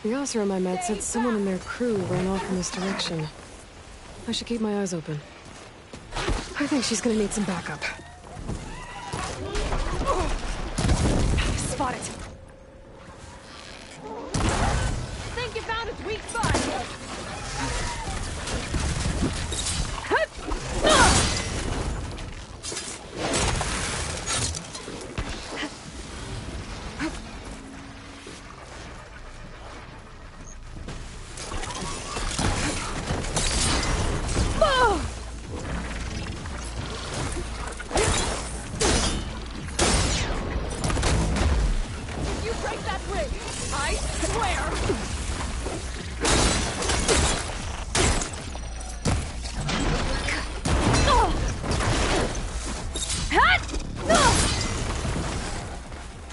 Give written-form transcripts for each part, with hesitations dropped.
The officer I met said someone in their crew ran off in this direction. I should keep my eyes open. I think she's gonna need some backup. Spot it! Think you found its weak spot!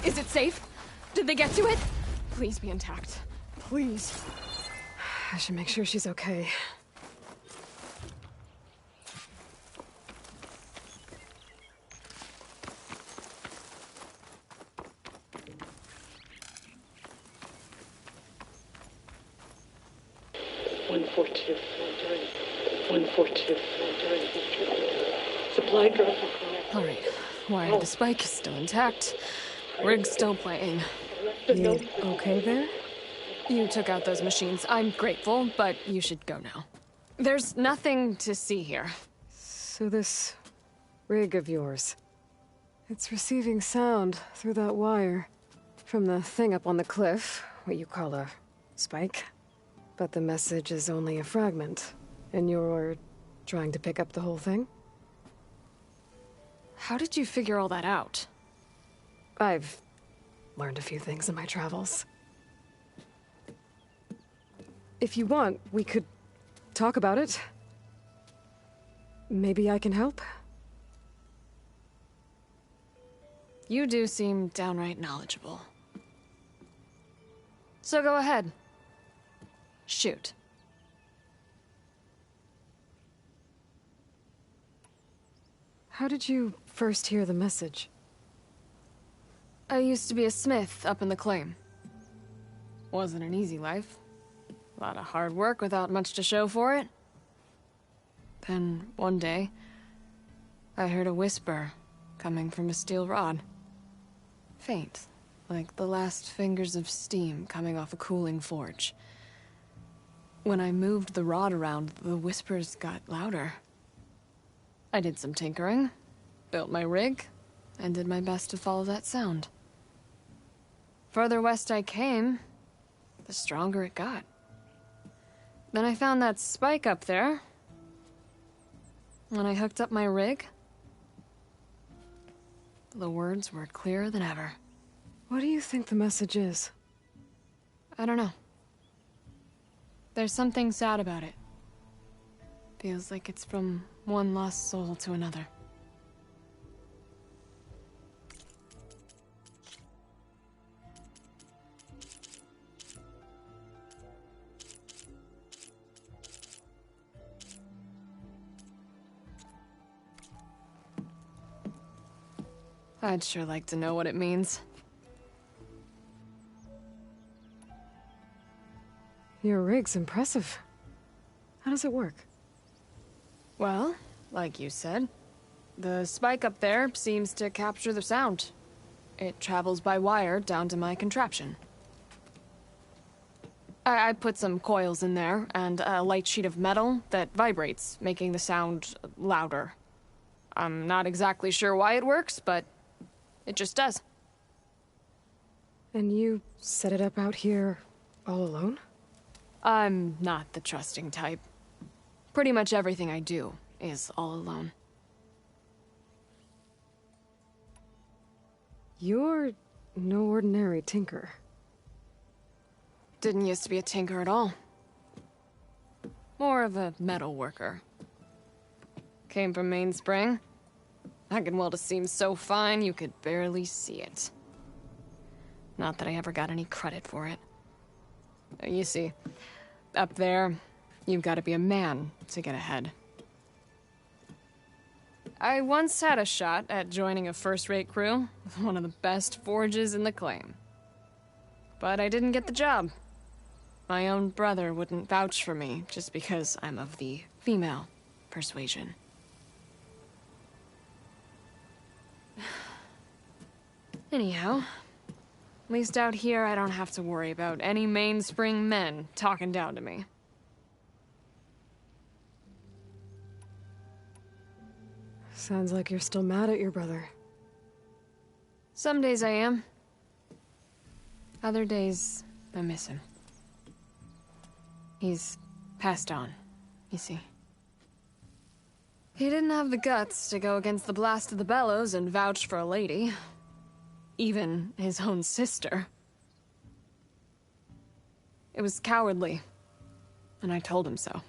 Is it safe? Did they get to it? Please be intact. Please. I should make sure she's okay. Supply drop. All right. Wire to the spike is still intact. Rig's still playing. You okay there? You took out those machines. I'm grateful, but you should go now. There's nothing to see here. So this rig of yours, it's receiving sound through that wire from the thing up on the cliff, what you call a spike. But the message is only a fragment, and you're trying to pick up the whole thing? How did you figure all that out? I've learned a few things in my travels. If you want, we could talk about it. Maybe I can help? You do seem downright knowledgeable. So go ahead. Shoot. How did you first hear the message? I used to be a smith up in the claim. Wasn't an easy life. A lot of hard work without much to show for it. Then, one day, I heard a whisper coming from a steel rod. Faint, like the last fingers of steam coming off a cooling forge. When I moved the rod around, the whispers got louder. I did some tinkering, built my rig, and did my best to follow that sound. Further west I came, the stronger it got. Then I found that spike up there. When I hooked up my rig, the words were clearer than ever. What do you think the message is? I don't know. There's something sad about it. Feels like it's from one lost soul to another. I'd sure like to know what it means. Your rig's impressive. How does it work? Well, like you said, the spike up there seems to capture the sound. It travels by wire down to my contraption. I put some coils in there and a light sheet of metal that vibrates, making the sound louder. I'm not exactly sure why it works, but it just does. And you set it up out here all alone? I'm not the trusting type. Pretty much everything I do is all alone. You're no ordinary tinker. Didn't used to be a tinker at all. More of a metal worker. Came from Mainspring. I can weld a seam so fine you could barely see it. Not that I ever got any credit for it. You see, up there, you've got to be a man to get ahead. I once had a shot at joining a first-rate crew with one of the best forges in the claim. But I didn't get the job. My own brother wouldn't vouch for me just because I'm of the female persuasion. Anyhow, at least out here I don't have to worry about any mainspring men talking down to me. Sounds like you're still mad at your brother. Some days I am. Other days, I miss him. He's passed on, you see. He didn't have the guts to go against the blast of the bellows and vouch for a lady. Even his own sister. It was cowardly, and I told him so.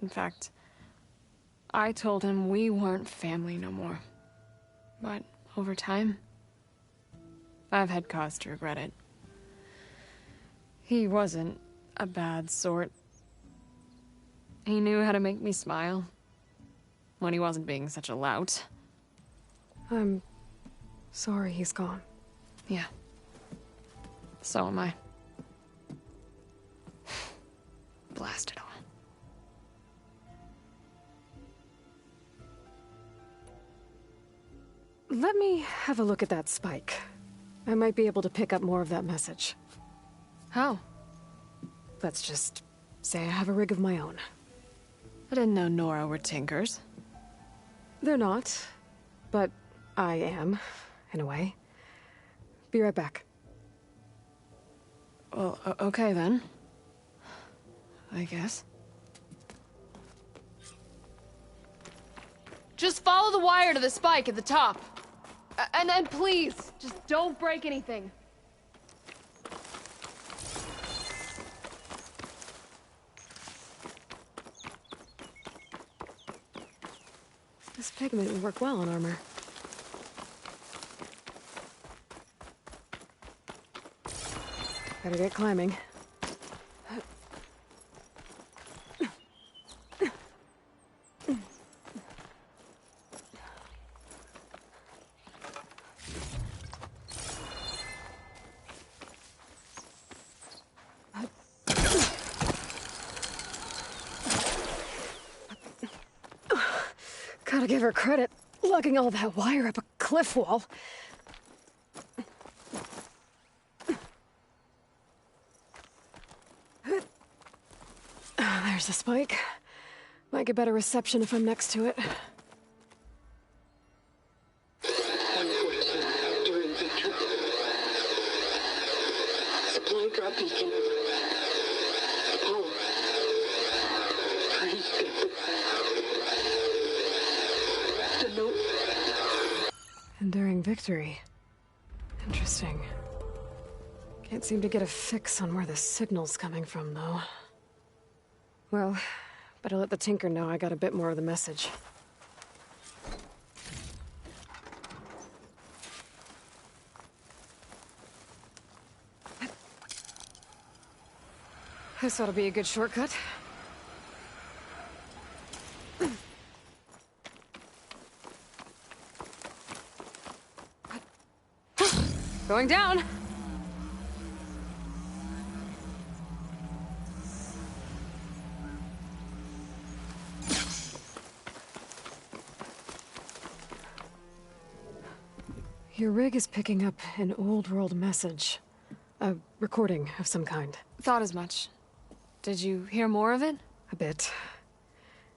In fact, I told him we weren't family no more. But over time, I've had cause to regret it. He wasn't a bad sort. He knew how to make me smile when he wasn't being such a lout. I'm sorry he's gone. Yeah. So am I. Blast it all. Let me have a look at that spike. I might be able to pick up more of that message. How? Let's just say I have a rig of my own. I didn't know Nora were tinkers. They're not, but I am, in a way. Be right back. Well, okay then. I guess. Just follow the wire to the spike at the top. And then please, just don't break anything. This pigment would work well on armor. Better get climbing. Gotta give her credit, lugging all that wire up a cliff wall. There's the spike. Might get better reception if I'm next to it. 114 during victory. Supply drop beacon. Apollo. Please get the note. Enduring victory. Interesting. Can't seem to get a fix on where the signal's coming from, though. Well, better let the Tinker know I got a bit more of the message. This ought to be a good shortcut. Going down! Your rig is picking up an old world message. A recording of some kind. Thought as much. Did you hear more of it? A bit.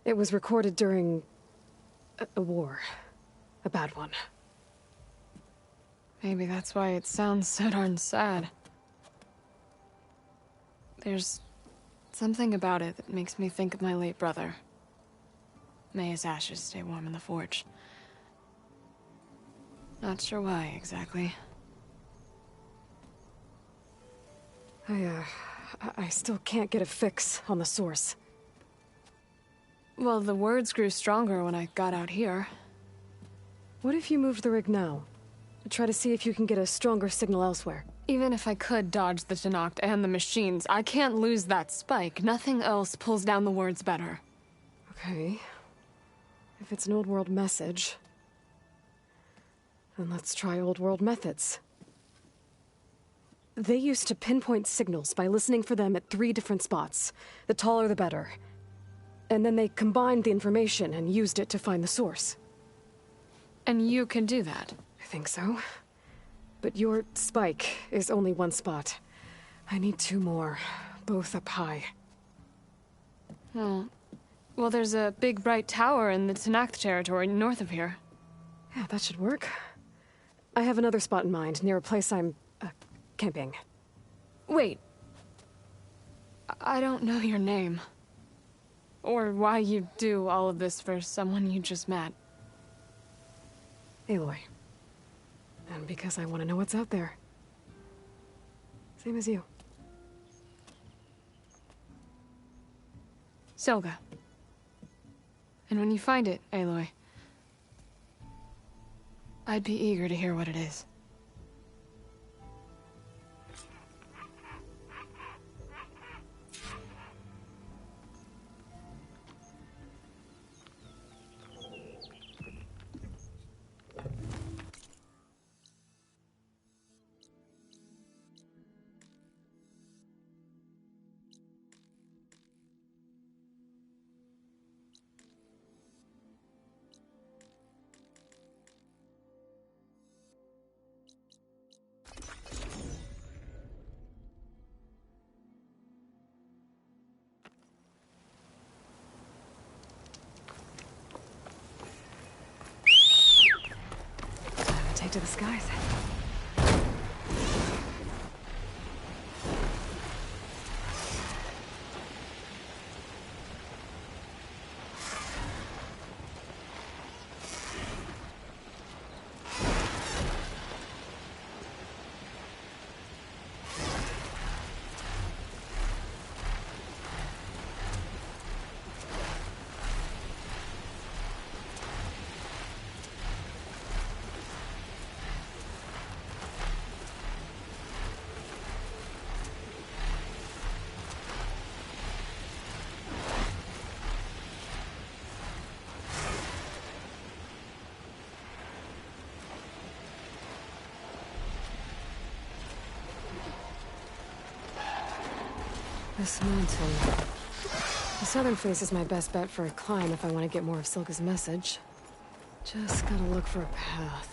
It was recorded during a war. A bad one. Maybe that's why it sounds so darn sad. There's something about it that makes me think of my late brother. May his ashes stay warm in the forge. Not sure why, exactly. I still can't get a fix on the source. Well, the words grew stronger when I got out here. What if you moved the rig now? Try to see if you can get a stronger signal elsewhere. Even if I could dodge the Tenakt and the machines, I can't lose that spike. Nothing else pulls down the words better. Okay. If it's an old world message, then let's try old world methods. They used to pinpoint signals by listening for them at 3 different spots. The taller the better. And then they combined the information and used it to find the source. And you can do that? I think so. But your spike is only 1 spot. I need 2 more, both up high. Oh. Well, there's a big bright tower in the Tenakth territory north of here. Yeah, that should work. I have another spot in mind, near a place I'm, camping. Wait. I don't know your name. Or why you do all of this for someone you just met. Aloy. And because I want to know what's out there. Same as you. Selga. And when you find it, Aloy, I'd be eager to hear what it is. Take to the skies. This mountain. The southern face is my best bet for a climb if I want to get more of Silga's message. Just gotta look for a path.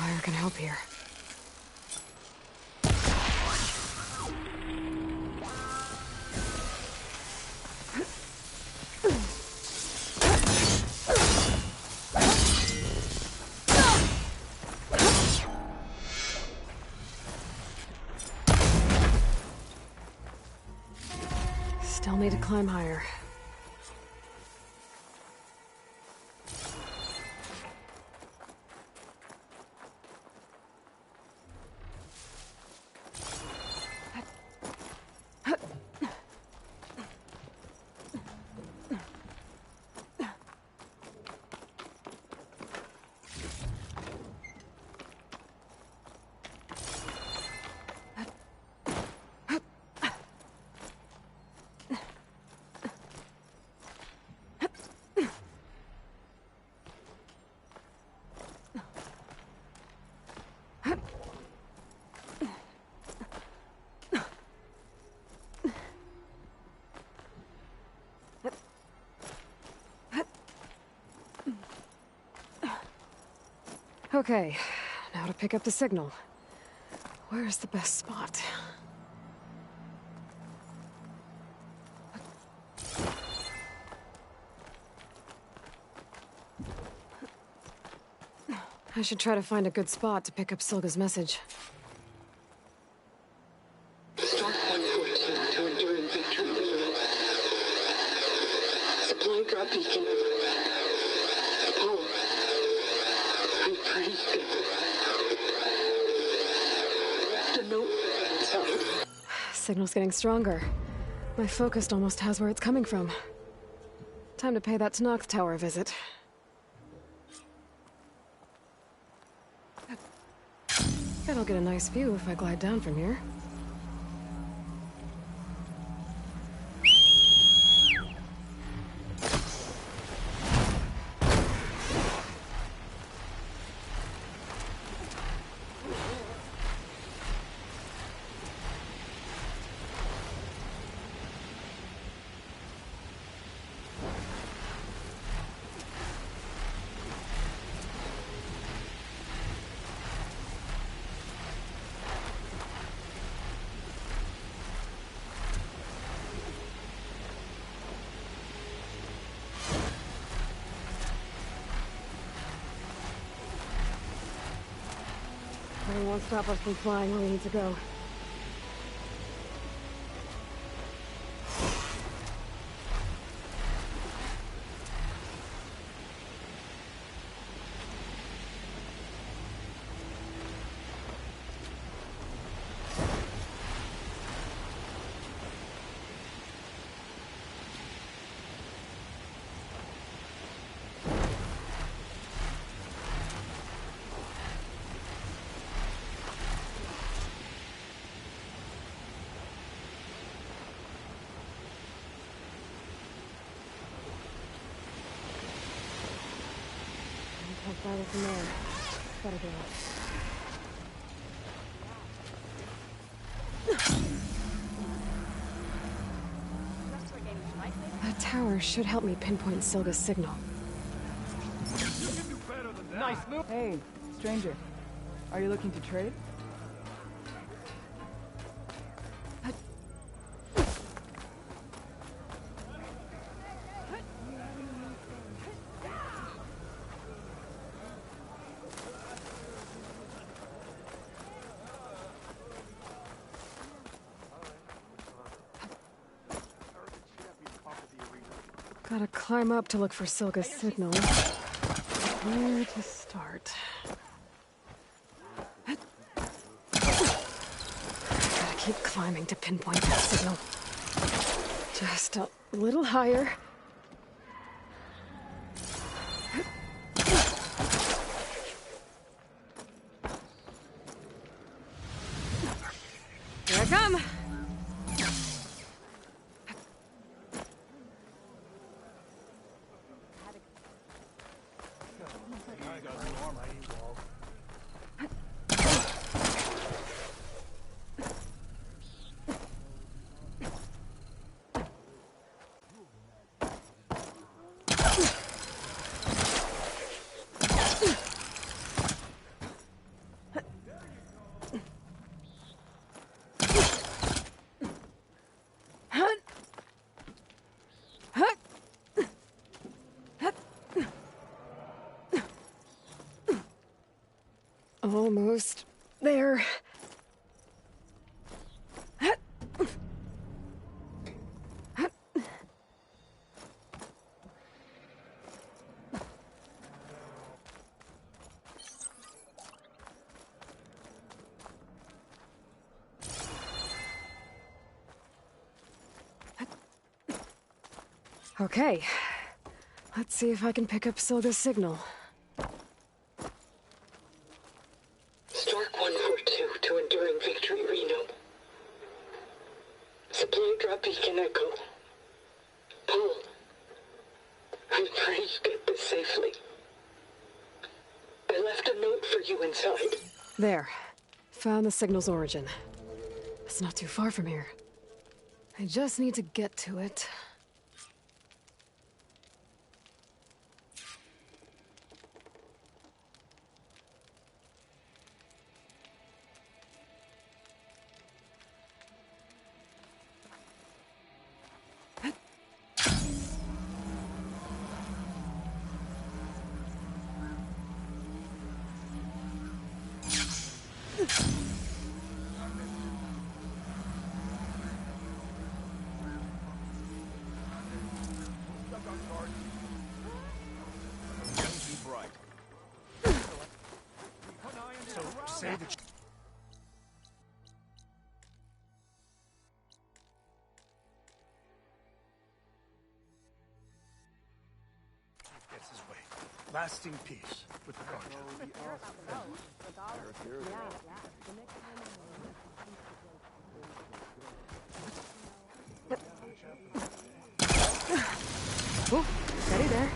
Fire can help here. Still need to climb higher. Okay, now to pick up the signal. Where's the best spot? I should try to find a good spot to pick up Silga's message. Start 142 to enduring victory. Supply drop beacon. Paul, I'm pretty good. Left a note inside. Signal's getting stronger. My focus almost has where it's coming from. Time to pay that Tenakth Tower a visit. Bet I'll get a nice view if I glide down from here. Nothing won't stop us from flying where we need to go. Can't find it from there. Gotta go. That tower should help me pinpoint Silga's signal. Nice move. Hey, stranger. Are you looking to trade? Gotta climb up to look for Silga's signal. Where to start? Gotta keep climbing to pinpoint that signal. Just a little higher. Here I come! Almost there. Okay. Let's see if I can pick up Silga's signal. Stark 142 to enduring victory, Reno. Supply drop beacon echo. Paul, I'm praying you get this safely. I left a note for you inside. There. Found the signal's origin. It's not too far from here. I just need to get to it. say that gets his way. Lasting peace with the Ganja. Oh, steady there.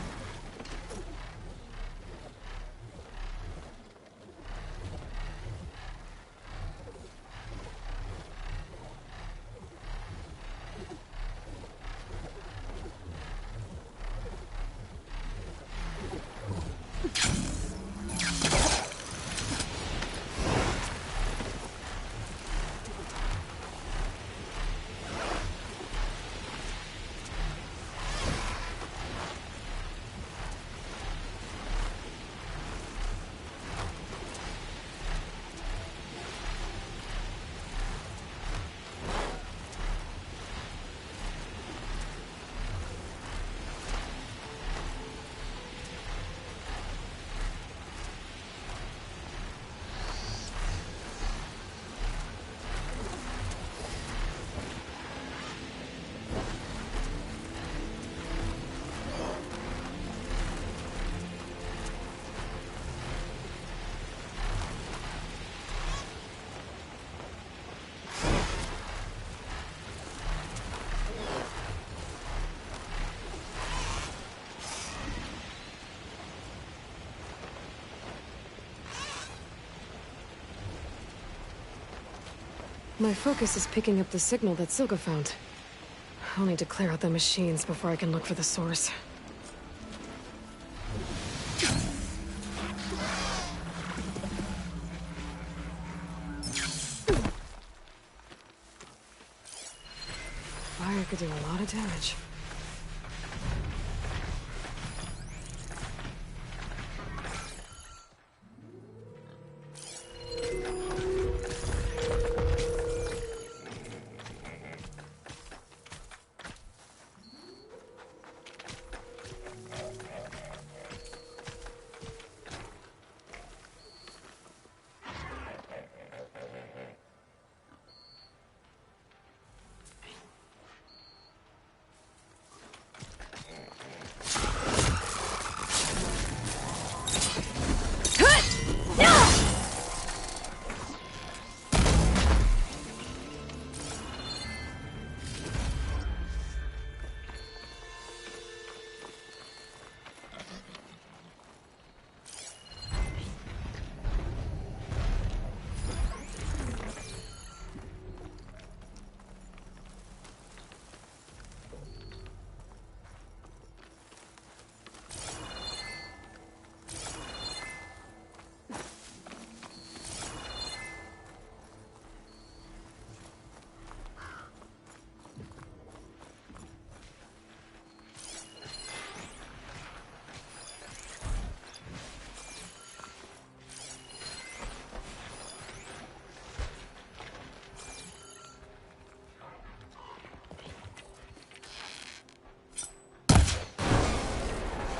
My focus is picking up the signal that Silga found. I'll need to clear out the machines before I can look for the source. Fire could do a lot of damage.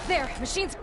There, machines.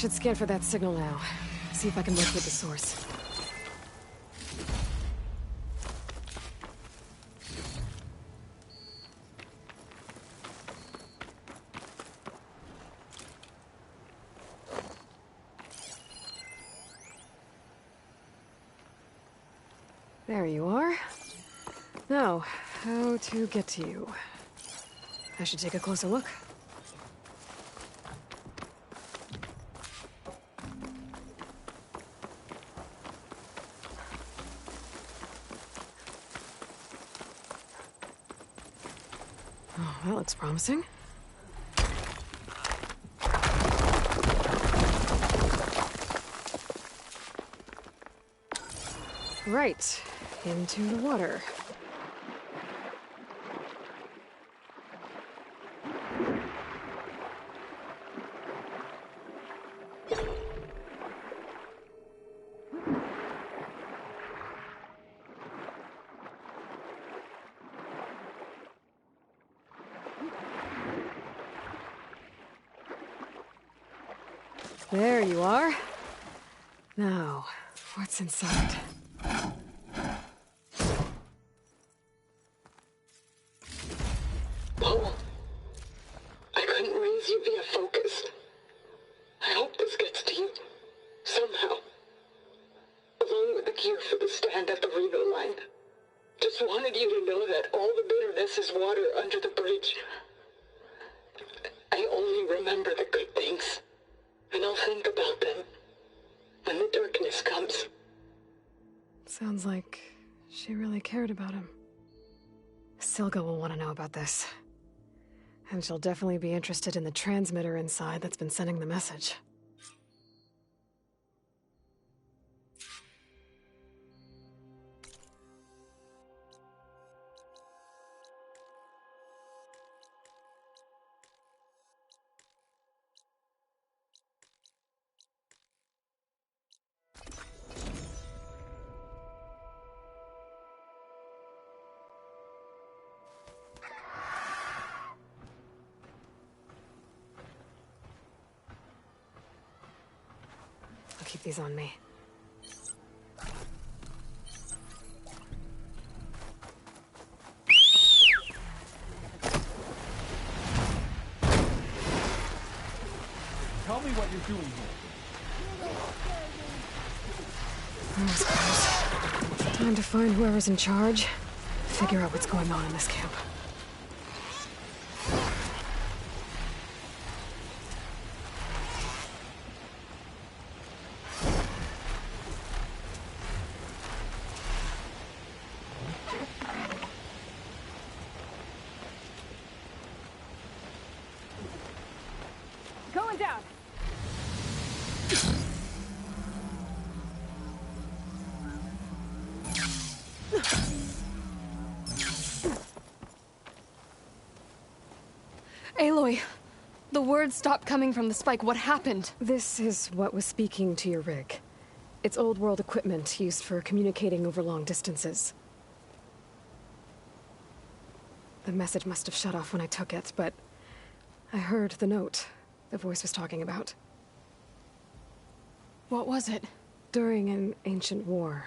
should scan for that signal now. See if I can locate the source. There you are. Now, how to get to you? I should take a closer look. Oh, that looks promising. Right, into the water. There you are. Now, what's inside? Paul, I couldn't raise you via focus. I hope this gets to you, somehow. Along with the gear for the stand at the Reno line. Just wanted you to know that all the bitterness is water under the bridge. I only remember the good things, and I'll think about them when the darkness comes. Sounds like she really cared about him. Silga will want to know about this. And she'll definitely be interested in the transmitter inside that's been sending the message. I'll keep these on me. Tell me what you're doing here. Almost close. Time to find whoever's in charge. Figure out what's going on in this camp. Going down. Aloy, the words stopped coming from the spike. What happened? This is what was speaking to your rig. It's old world equipment used for communicating over long distances. The message must have shut off when I took it, but I heard the note the voice was talking about. What was it? During an ancient war,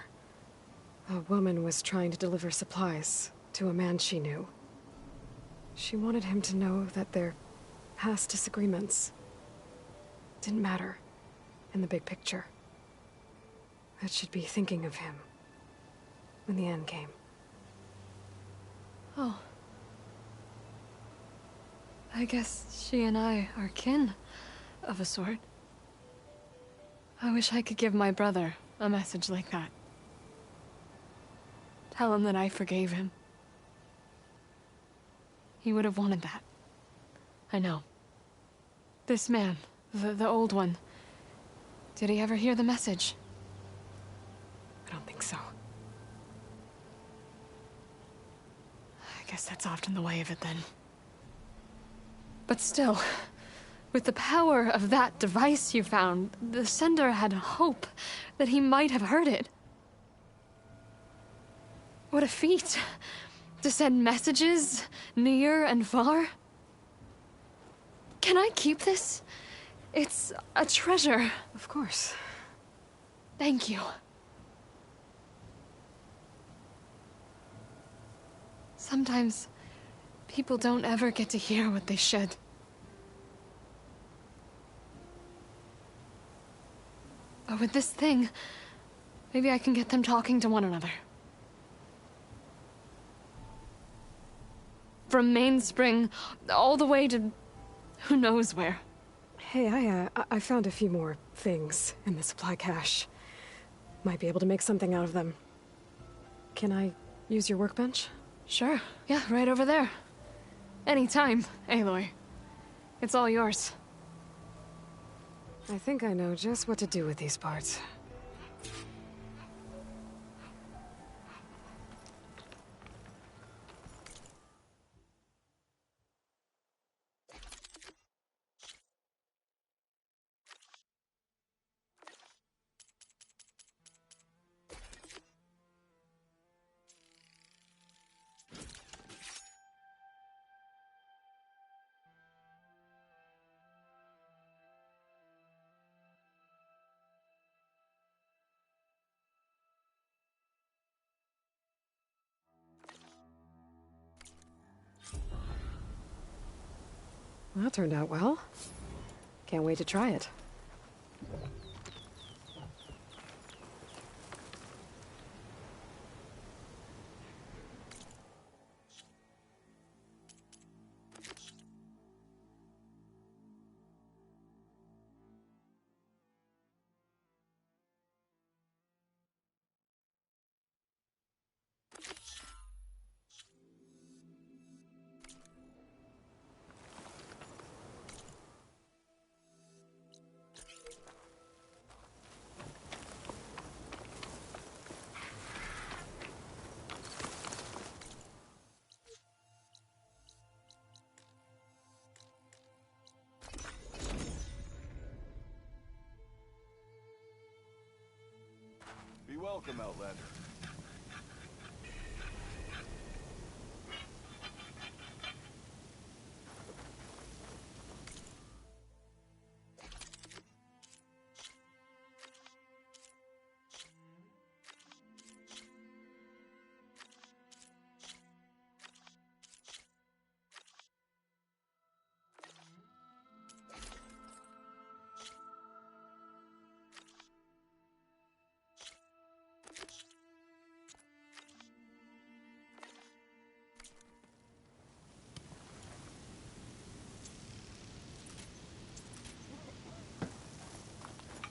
a woman was trying to deliver supplies to a man she knew. She wanted him to know that their past disagreements didn't matter in the big picture. That she'd be thinking of him when the end came. Oh. I guess she and I are kin, of a sort. I wish I could give my brother a message like that. Tell him that I forgave him. He would have wanted that. I know. This man, the old one, did he ever hear the message? I don't think so. I guess that's often the way of it then. But still, with the power of that device you found, the sender had hope that he might have heard it. What a feat! To send messages near and far. Can I keep this? It's a treasure. Of course. Thank you. Sometimes, people don't ever get to hear what they should. But with this thing, maybe I can get them talking to one another. From Mainspring, all the way to who knows where. Hey, I found a few more things in the supply cache. Might be able to make something out of them. Can I use your workbench? Sure. Yeah, right over there. Anytime, Aloy. It's all yours. I think I know just what to do with these parts. Well, that turned out well. Can't wait to try it. Be welcome, Outlander.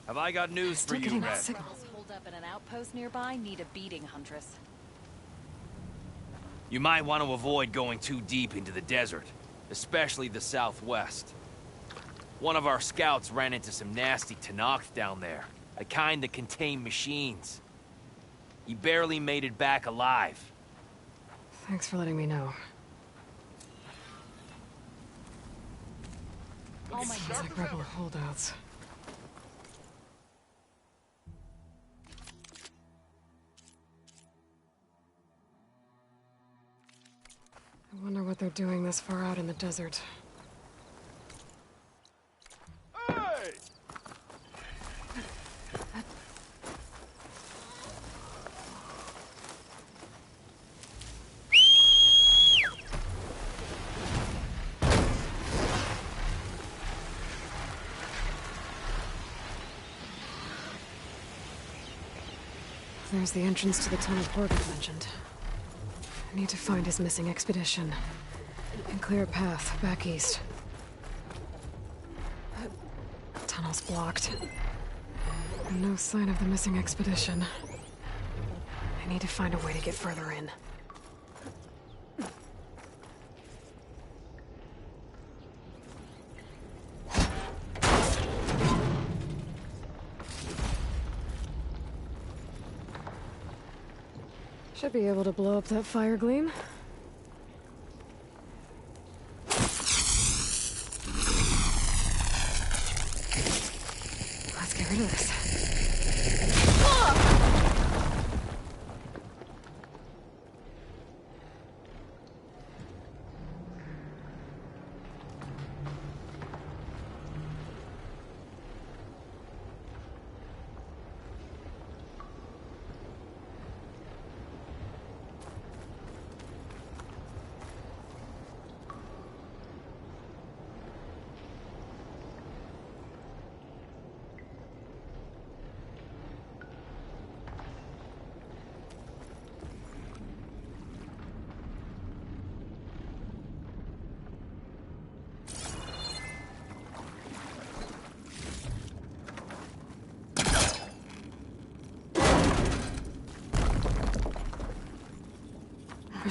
Have I got news for Still you, getting Red? that signal. Hold up in an outpost nearby need a beating, Huntress. You might want to avoid going too deep into the desert, especially the southwest. One of our scouts ran into some nasty Tenakth down there, the kind that contain machines. He barely made it back alive. Thanks for letting me know. Oh my Sounds like rebel holdouts. I wonder what they're doing this far out in the desert. Hey! There's the entrance to the tunnel Corbett mentioned. I need to find his missing expedition. And clear a path back east. Tunnel's blocked. And no sign of the missing expedition. I need to find a way to get further in. Should be able to blow up that fire gleam. Let's get rid of this.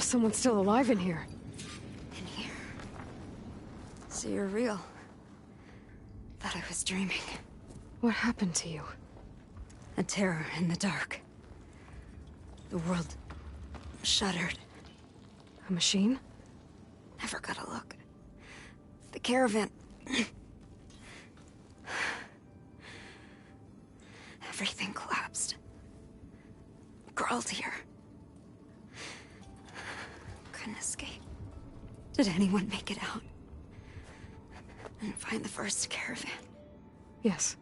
someone's still alive in here. In here. So you're real. Thought I was dreaming. What happened to you? A terror in the dark. The world shuddered. A machine? Never got a look. The caravan. Everything collapsed. Crawled here. Couldn't escape. Did anyone make it out? And find the first caravan? Yes,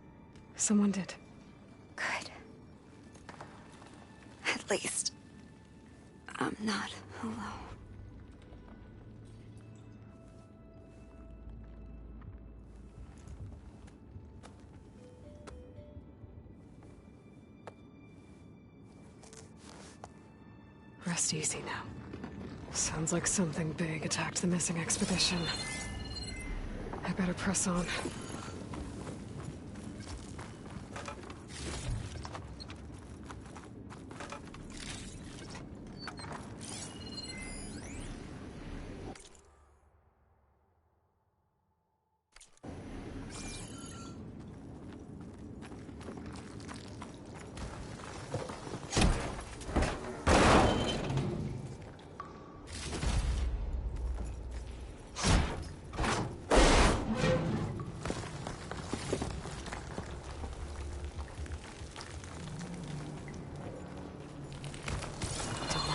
someone did. Good. At least, I'm not alone. Rest easy now. Sounds like something big attacked the missing expedition. I better press on.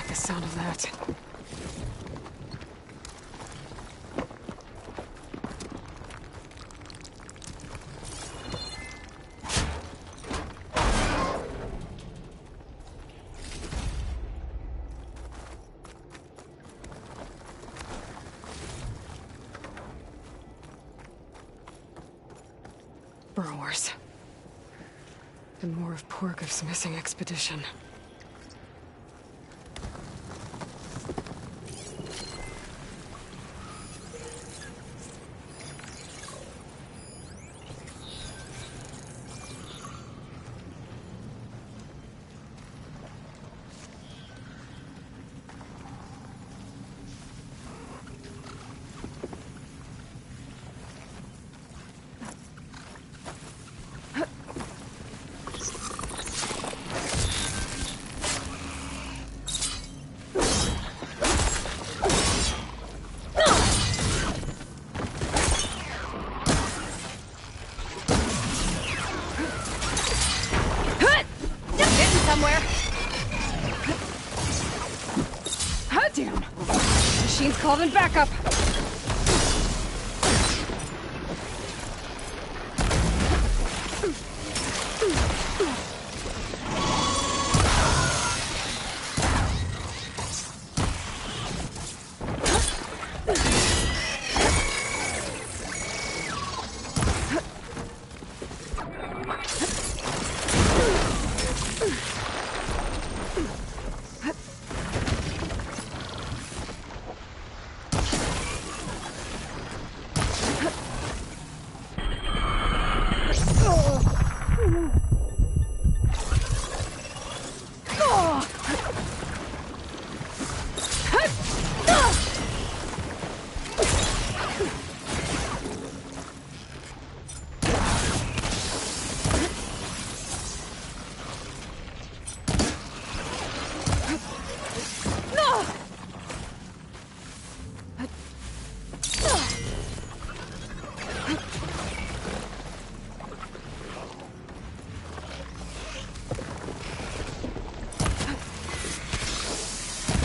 The sound of that. Burrowers. And more of Pork's missing expedition. Machine's called in backup!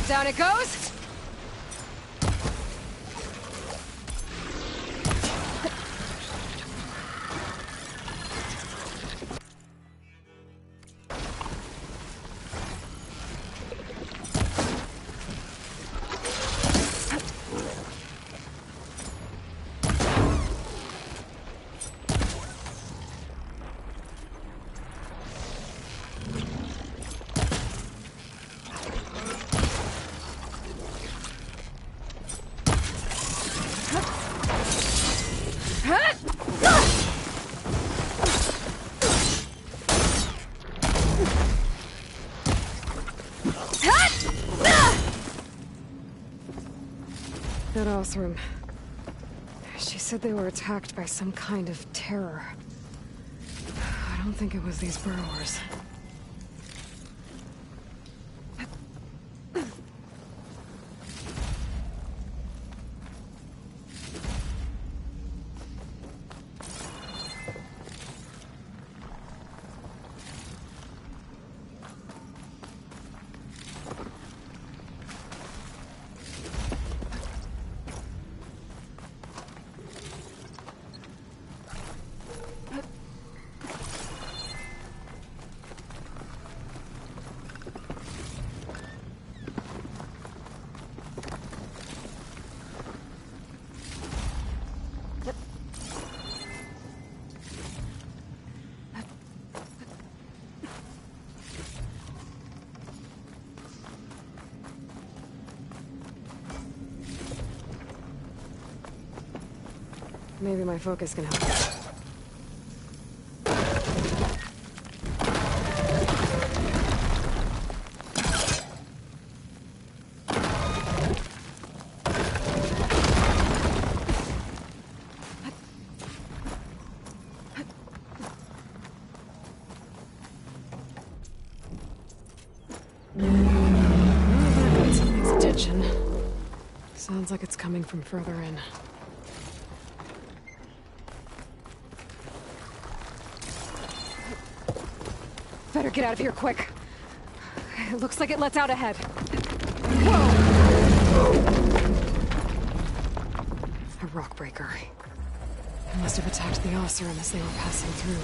Down it goes! that Osram. She said they were attacked by some kind of terror. I don't think it was these burrowers. Maybe my focus can help. That got something's attention. Sounds like it's coming from further in. Better get out of here quick. It looks like it lets out ahead. Whoa! A rock breaker. It must have attacked the Osram as they were passing through.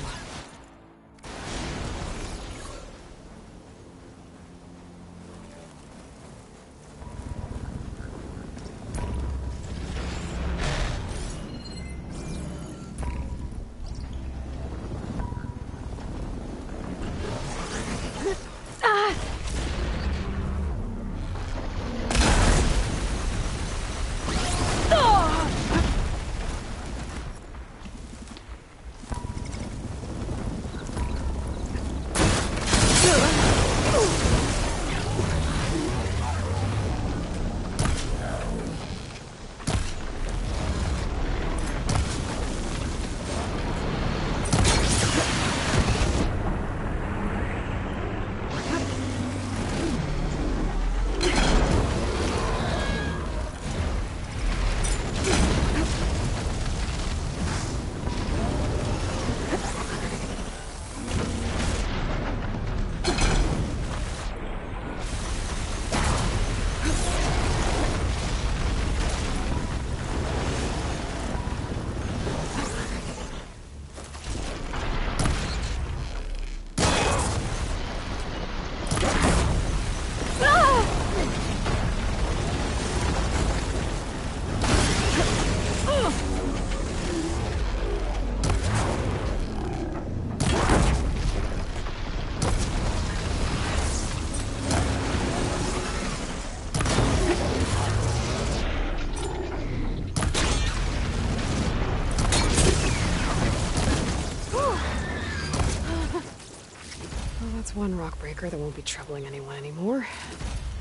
One rock breaker that won't be troubling anyone anymore.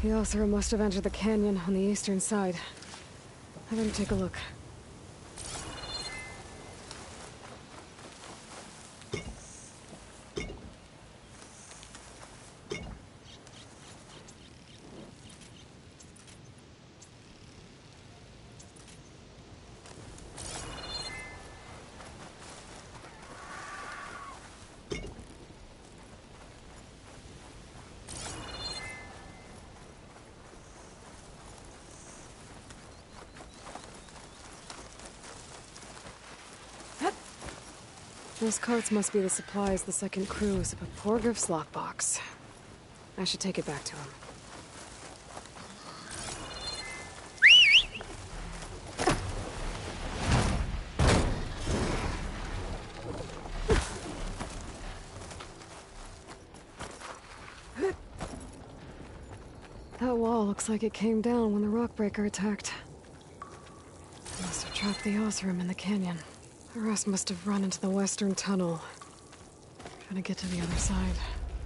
The Osram must have entered the canyon on the eastern side. I better take a look. Those carts must be the supplies the second crew is at Porgriff's lockbox. I should take it back to him. That wall looks like it came down when the rockbreaker attacked. It must have trapped the Osram in the canyon. The rest must have run into the western tunnel. Trying to get to the other side.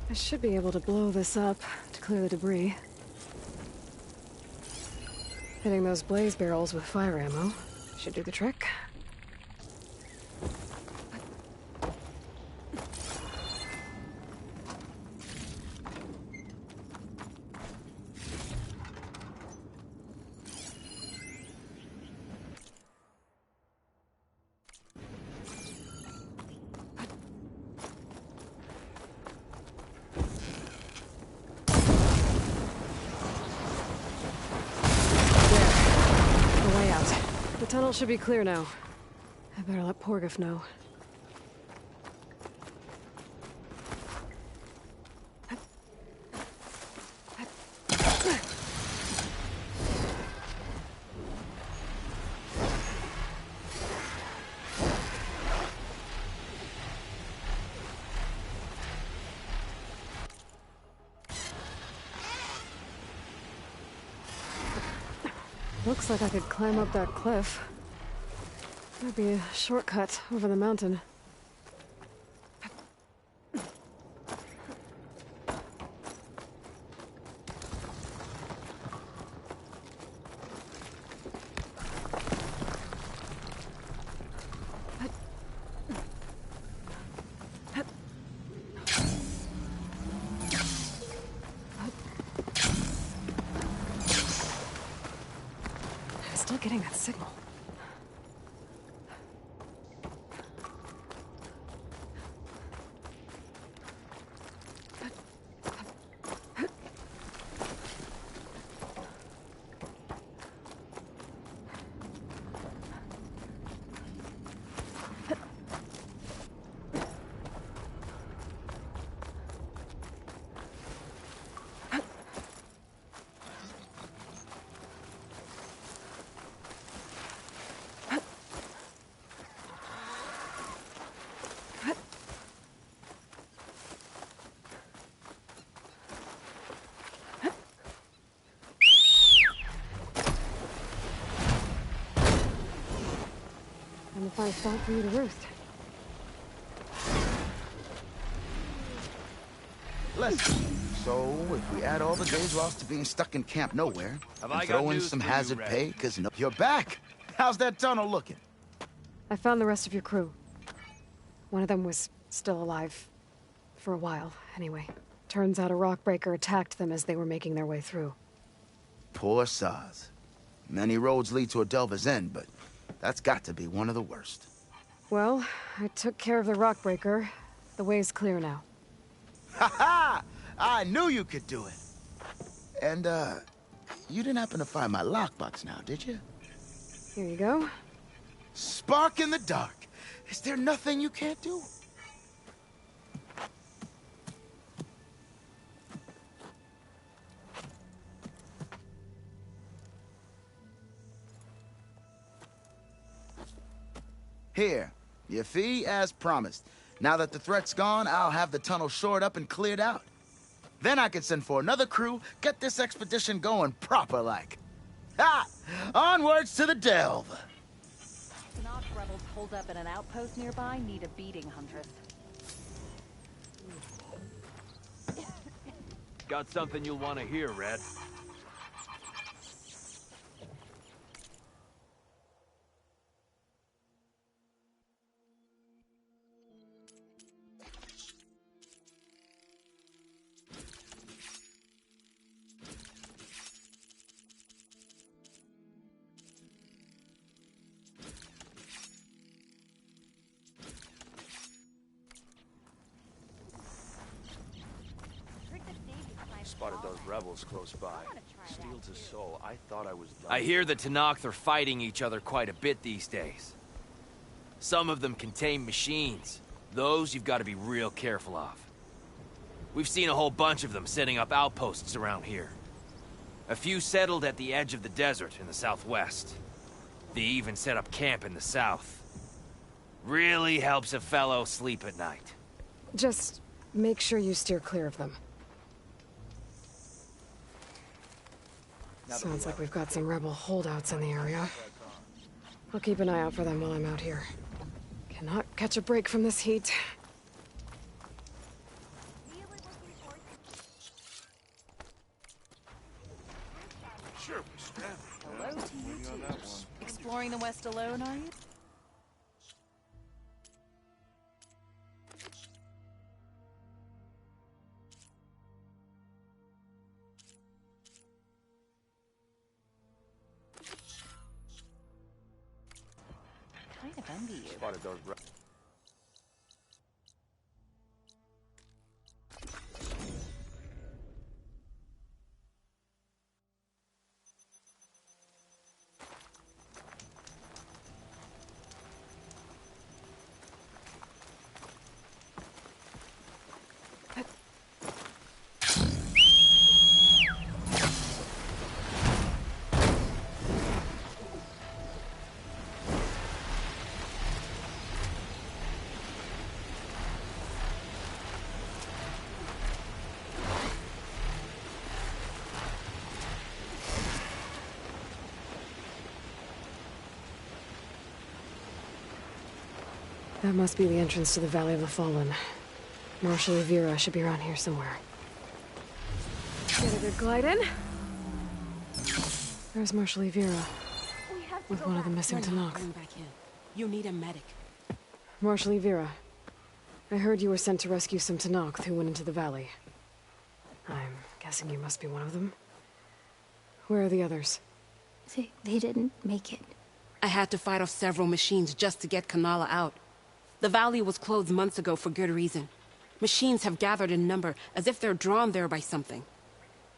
I should be able to blow this up to clear the debris. Hitting those blaze barrels with fire ammo should do the trick. The tunnel should be clear now. I better let Porgif know. Looks like I could climb up that cliff. Might be a shortcut over the mountain. Still getting that signal. I'm gonna find a spot for you to roost. Listen, so if we add all the days lost to being stuck in camp nowhere, Have and I got throw in news some for you, hazard Red? pay, because you're back. How's that tunnel looking? I found the rest of your crew. One of them was still alive. For a while, anyway. Turns out a rockbreaker attacked them as they were making their way through. Poor Saz. Many roads lead to a Delver's End, but that's got to be one of the worst. Well, I took care of the rockbreaker. The way's clear now. Ha ha! I knew you could do it. And, you didn't happen to find my lockbox now, did you? Here you go. Spark in the dark. Is there nothing you can't do? Here, your fee as promised. Now that the threat's gone, I'll have the tunnel shored up and cleared out. Then I can send for another crew, get this expedition going proper-like. Ha! Onwards to the delve! Knock rebels holed up in an outpost nearby need a beating, Huntress. Got something you'll want to hear, Red. Spotted those rebels close by. Steel to soul, I thought I was done. I hear the Tenakth are fighting each other quite a bit these days. Some of them contain machines. Those you've got to be real careful of. We've seen a whole bunch of them setting up outposts around here. A few settled at the edge of the desert in the southwest. They even set up camp in the south. Really helps a fellow sleep at night. Just make sure you steer clear of them. Sounds like we've got some rebel holdouts in the area. I'll keep an eye out for them while I'm out here. Cannot catch a break from this heat. Sure, we stand. the West alone, are you? Kind of envy you. Spotted those That must be the entrance to the Valley of the Fallen. Marshal Rivera should be around here somewhere. Get a good glide in. There's Marshal Rivera, with one of the missing Tanakh. You need a medic. Marshal Rivera, I heard you were sent to rescue some Tanakh who went into the valley. I'm guessing you must be one of them. Where are the others? They didn't make it. I had to fight off several machines just to get Kanala out. The valley was closed months ago for good reason. Machines have gathered in number, as if they're drawn there by something.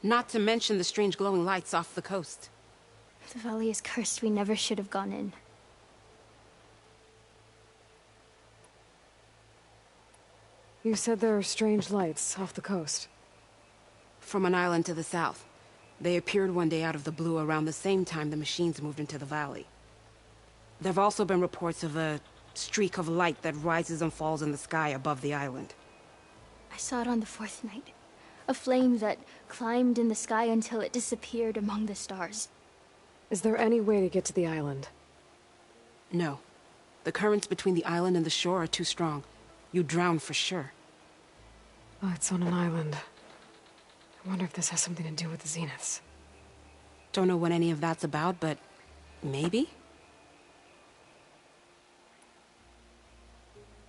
Not to mention the strange glowing lights off the coast. The valley is cursed. We never should have gone in. You said there are strange lights off the coast. From an island to the south. They appeared one day out of the blue around the same time the machines moved into the valley. There have also been reports of a streak of light that rises and falls in the sky above the island. I saw it on the fourth night. A flame that climbed in the sky until it disappeared among the stars. Is there any way to get to the island? No. The currents between the island and the shore are too strong. You'd drown for sure. Oh, it's on an island. I wonder if this has something to do with the Zeniths. Don't know what any of that's about, but maybe?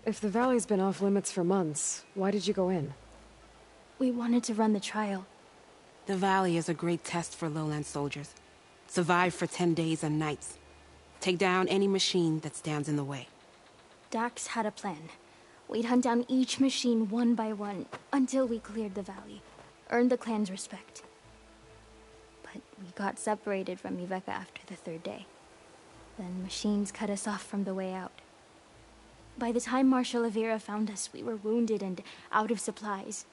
If the valley's been off limits for months, why did you go in? We wanted to run the trial. The valley is a great test for lowland soldiers. Survive for 10 days and nights. Take down any machine that stands in the way. Dax had a plan. We'd hunt down each machine one by one until we cleared the valley. Earned the clan's respect. But we got separated from Iveka after the third day. Then machines cut us off from the way out. By the time Marshal Rivera found us, we were wounded and out of supplies.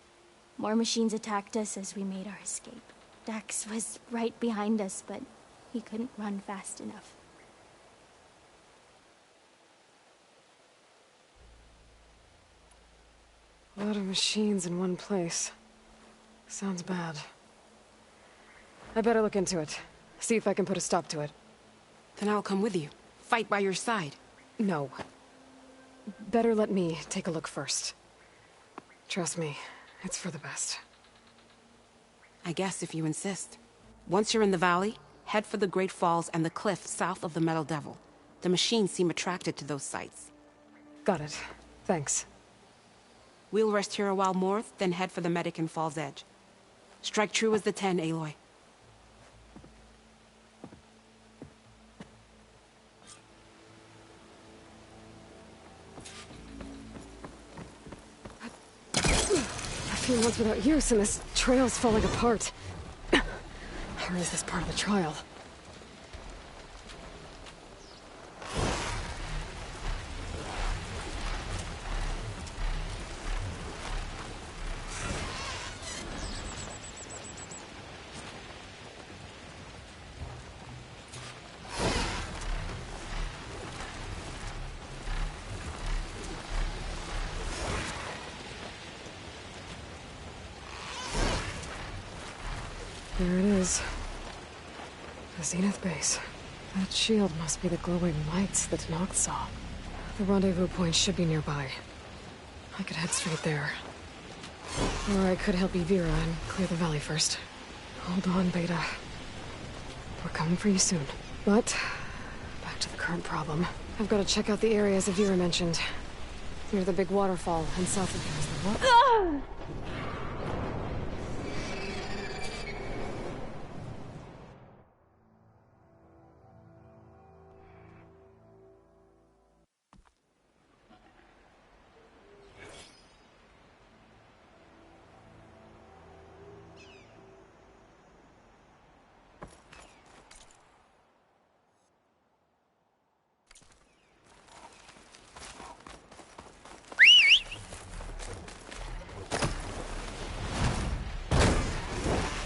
More machines attacked us as we made our escape. Dax was right behind us, but he couldn't run fast enough. A lot of machines in one place. Sounds bad. I better look into it. See if I can put a stop to it. Then I'll come with you. Fight by your side. No. Better let me take a look first. Trust me, it's for the best. I guess if you insist. Once you're in the valley, head for the Great Falls and the cliff south of the Metal Devil. The machines seem attracted to those sites. Got it. Thanks. We'll rest here a while more, then head for the medic in Fall's Edge. Strike true as the 10, Aloy. A few months without use and this trail's falling apart. Or is this part of the trial? There it is. The Zenith base. That shield must be the glowing lights that Noct saw. The rendezvous point should be nearby. I could head straight there. Or I could help Evira and clear the valley first. Hold on, Beta. We're coming for you soon. But, back to the current problem. I've got to check out the areas Avira mentioned. Near the big waterfall and south of there's the what?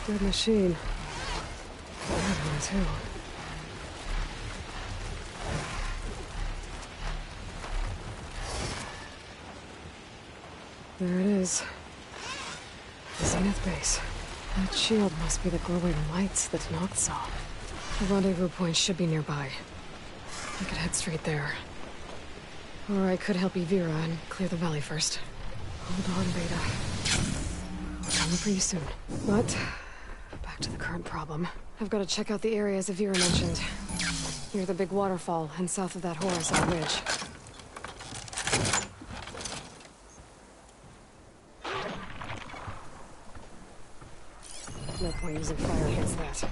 Good machine. Good one, too. There it is. The Zenith base. That shield must be the glowing lights that Noct saw. The rendezvous point should be nearby. I could head straight there. Or I could help Avira and clear the valley first. Hold on, Beta. Coming for you soon. But back to the current problem. I've got to check out the areas Avira mentioned. Near the big waterfall and south of that horizontal ridge. No point using fire against that.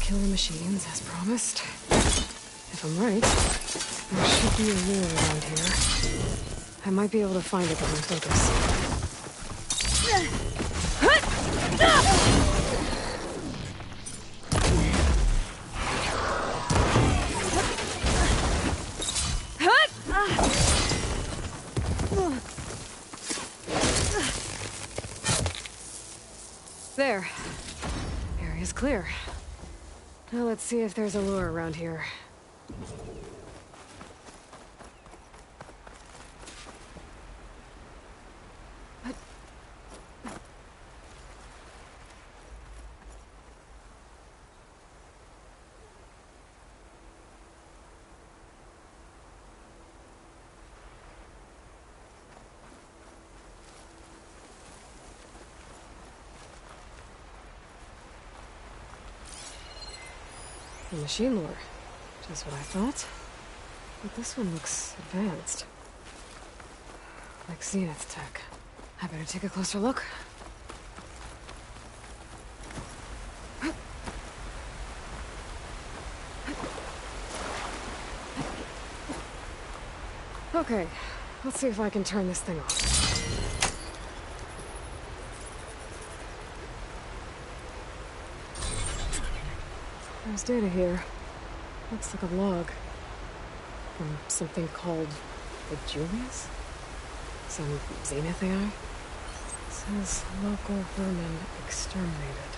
Kill the machines, as promised. If I'm right, there should be a lure around here. I might be able to find it with my focus. There. Area's clear. Now let's see if there's a lure around here. A machine lure. Just what I thought. But this one looks advanced. Like Zenith tech. I better take a closer look. Okay, let's see if I can turn this thing off. There's data here. Looks like a log. From something called the Julius? Some Zenith AI? It says local vermin exterminated.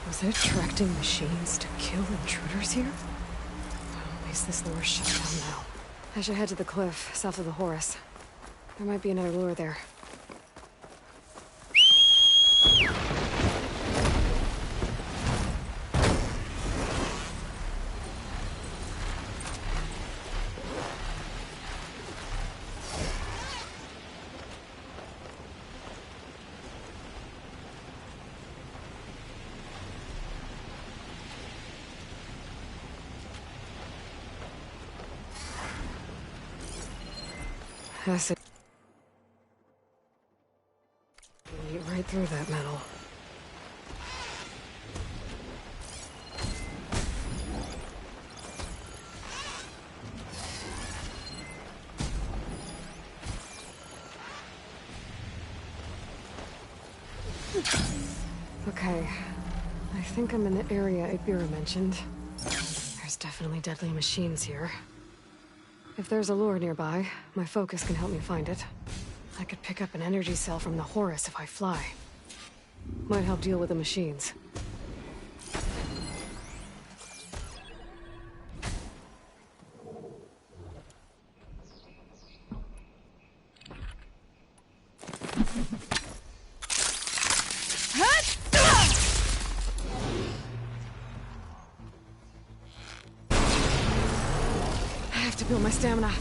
Was it attracting machines to kill intruders here? Well, at least this lure's shut down now. I should head to the cliff south of the Horus. There might be another lure there. Acid. through that metal. Okay. I think I'm in the area Ibira mentioned. There's definitely deadly machines here. If there's a lure nearby, my focus can help me find it. I could pick up an energy cell from the Horus if I fly. Might help deal with the machines. I have to build my stamina.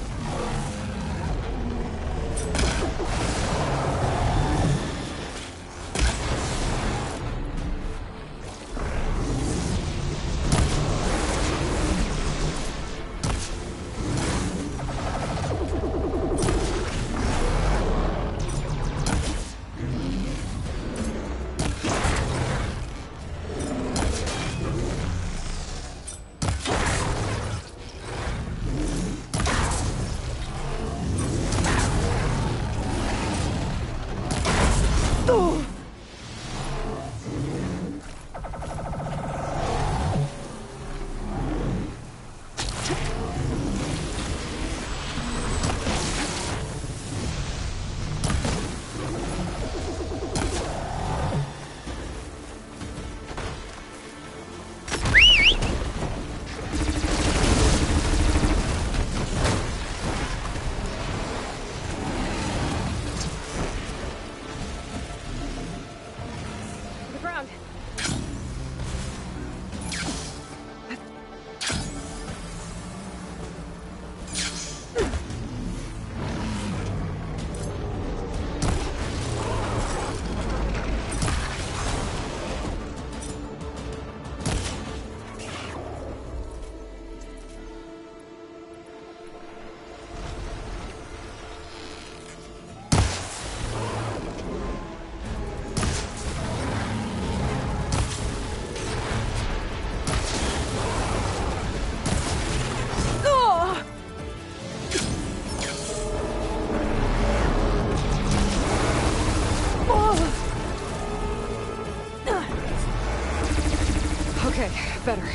Okay, better.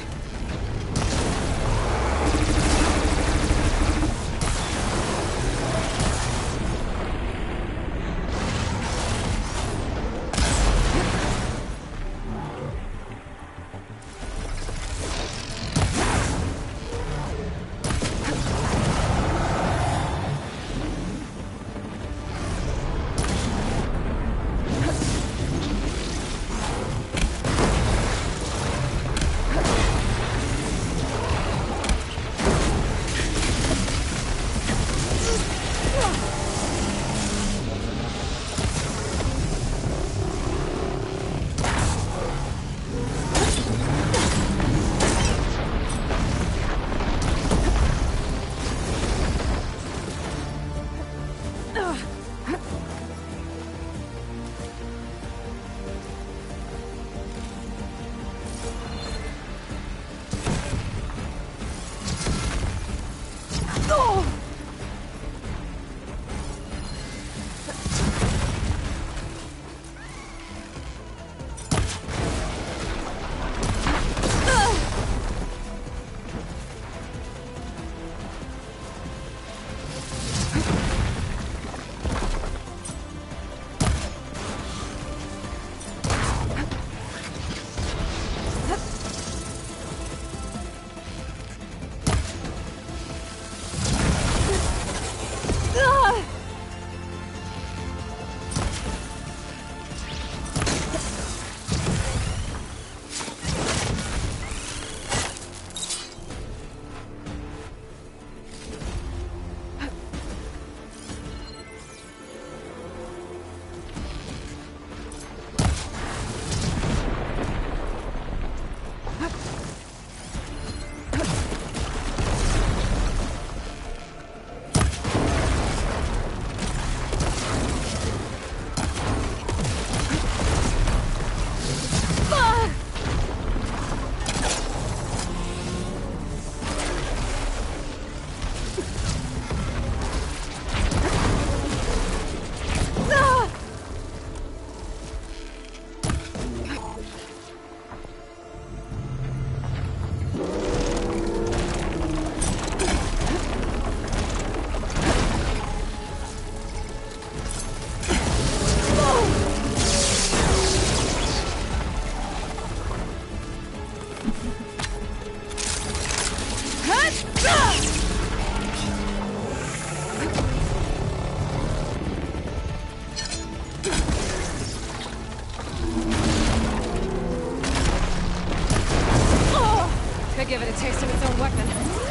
Could give it a taste of its own weapon.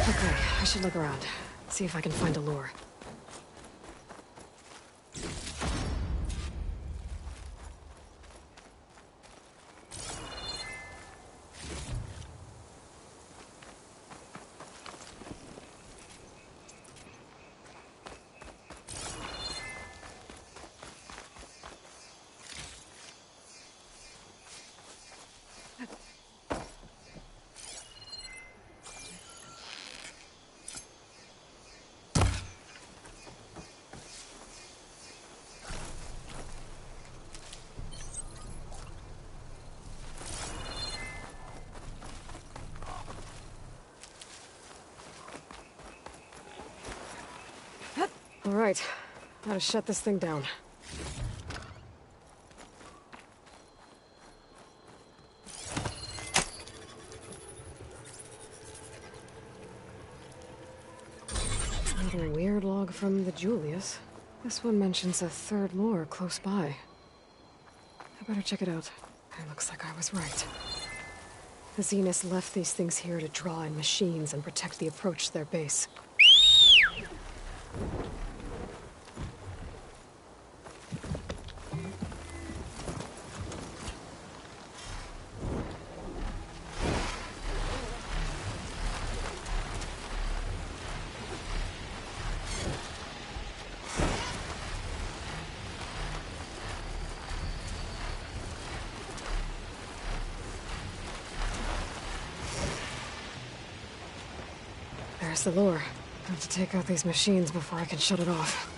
Okay, I should look around. See if I can find a lure. All right, gotta shut this thing down. Another weird log from the Julius. This one mentions a third lure close by. I better check it out. It looks like I was right. The Zeniths left these things here to draw in machines and protect the approach to their base. There's the lure. I have to take out these machines before I can shut it off.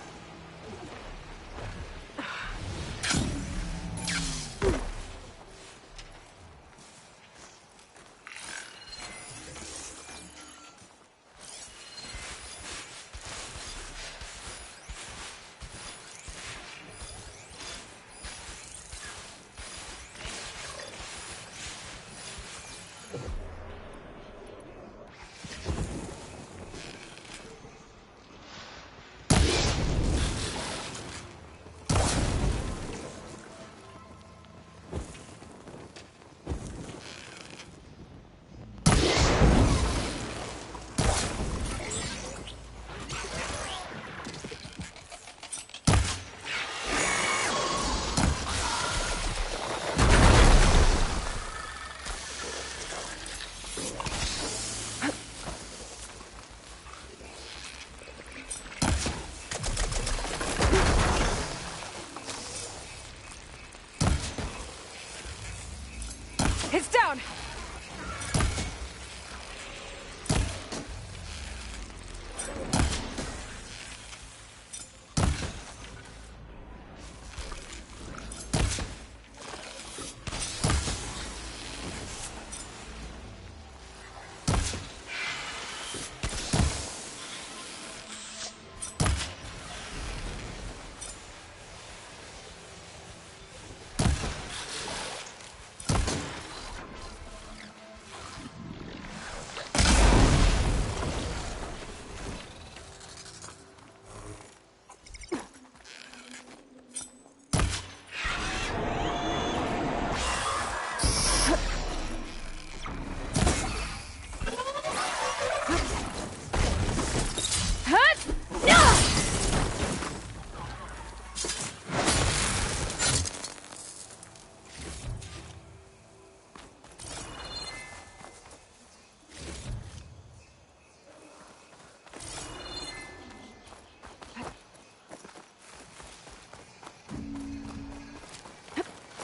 It's down!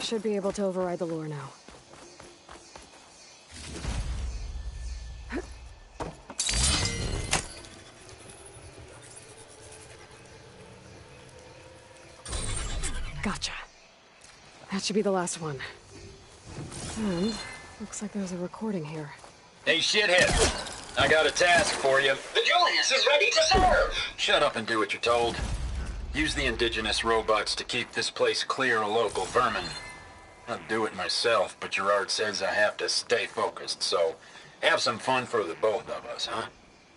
Should be able to override the lure now. Gotcha. That should be the last one. And looks like there's a recording here. Hey, shithead. I got a task for you. The Julius is ready to serve! Shut up and do what you're told. Use the indigenous robots to keep this place clear of local vermin. I'd do it myself, but Gerard says I have to stay focused, so have some fun for the both of us, huh?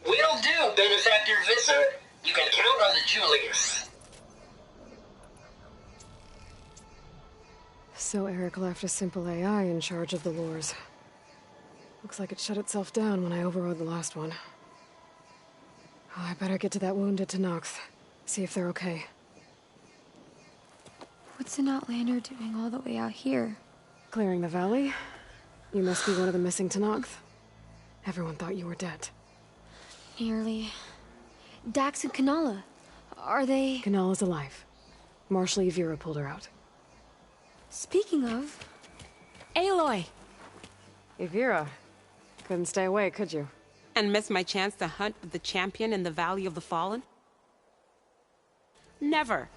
Will do, Benefactor Visser. You can count on the Julius. So Eric left a simple AI in charge of the lures. Looks like it shut itself down when I overrode the last one. Oh, I better get to that wounded Tanox. See if they're okay. What's an Outlander doing all the way out here? Clearing the valley? You must be one of the missing Tanox. Everyone thought you were dead. Nearly. Dax and Kanala. Are they... Kanala's alive. Marshal Yvira pulled her out. Speaking of... Aloy! Yvira. Couldn't stay away, could you? And miss my chance to hunt with the champion in the Valley of the Fallen? Never.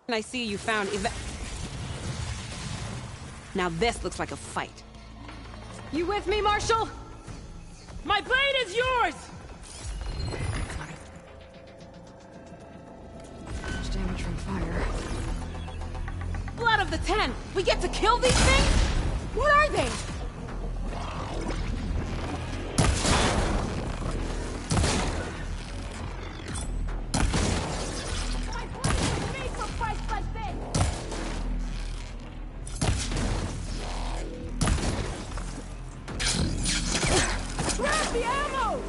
And I see you found Now this looks like a fight. You with me, Marshal? My blade is yours! Much damage from fire. Blood of the Ten! We get to kill these things? What are they? Grab the ammo!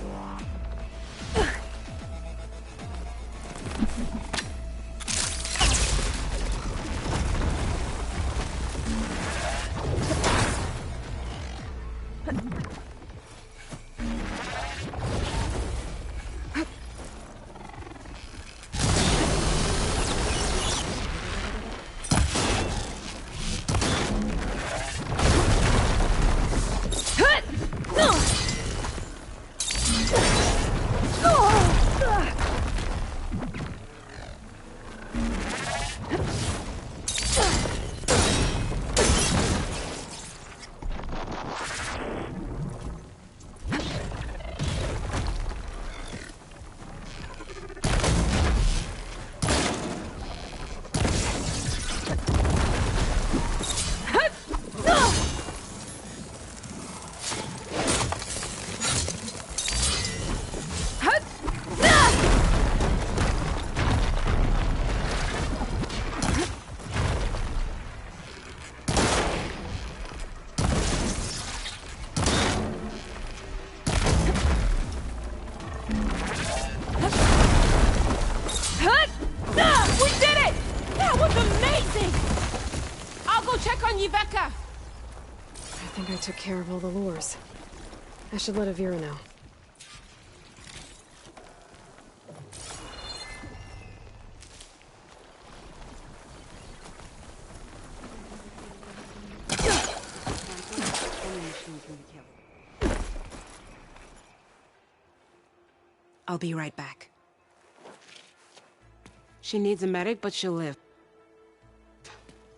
I think I took care of all the lures. I should let Yvira know. I'll be right back. She needs a medic, but she'll live.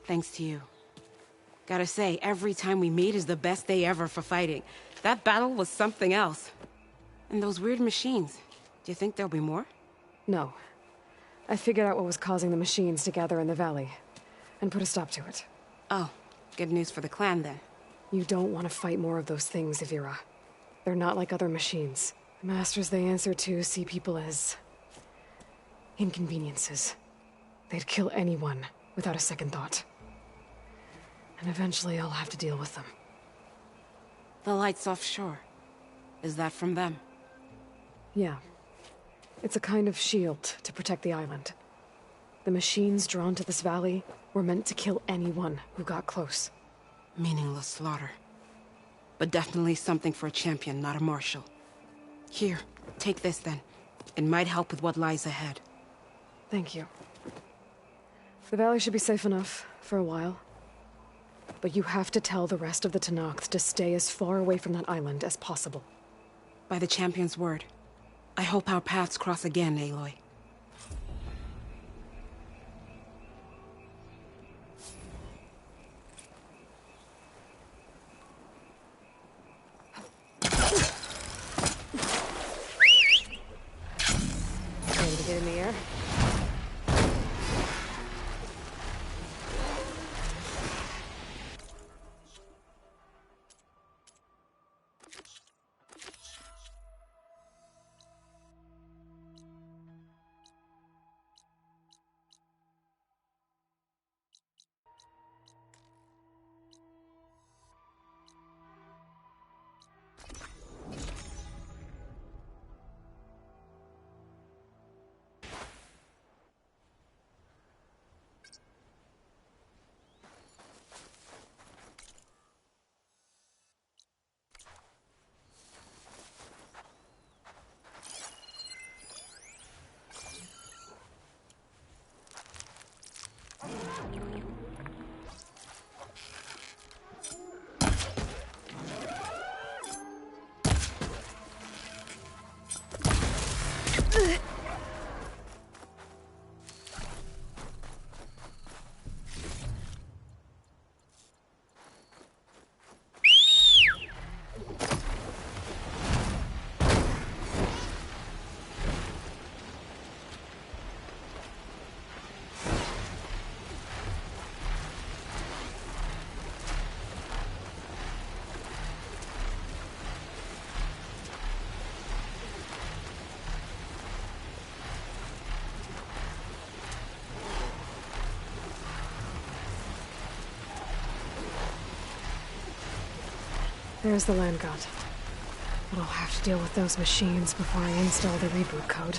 Thanks to you. Gotta say, every time we meet is the best day ever for fighting. That battle was something else. And those weird machines. Do you think there'll be more? No. I figured out what was causing the machines to gather in the valley, and put a stop to it. Oh, good news for the clan then. You don't want to fight more of those things, Yvira. They're not like other machines. The masters they answer to see people as... inconveniences. They'd kill anyone without a second thought. And eventually I'll have to deal with them. The lights offshore. Is that from them? Yeah. It's a kind of shield to protect the island. The machines drawn to this valley were meant to kill anyone who got close. Meaningless slaughter. But definitely something for a champion, not a marshal. Here, take this then. It might help with what lies ahead. Thank you. The valley should be safe enough, for a while. But you have to tell the rest of the Tenakth to stay as far away from that island as possible. By the champion's word. I hope our paths cross again, Aloy. Ready to get in the air? There's the land god. But I'll have to deal with those machines before I install the reboot code.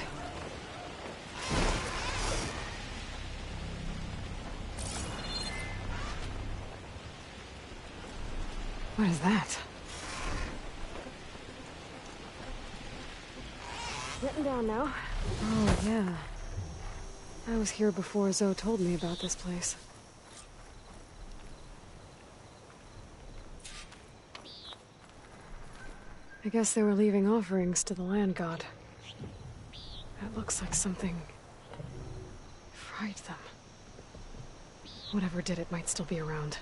What is that? Written down now. Oh, yeah. I was here before Zoe told me about this place. I guess they were leaving offerings to the land god. That looks like something fried them. Whatever did it might still be around.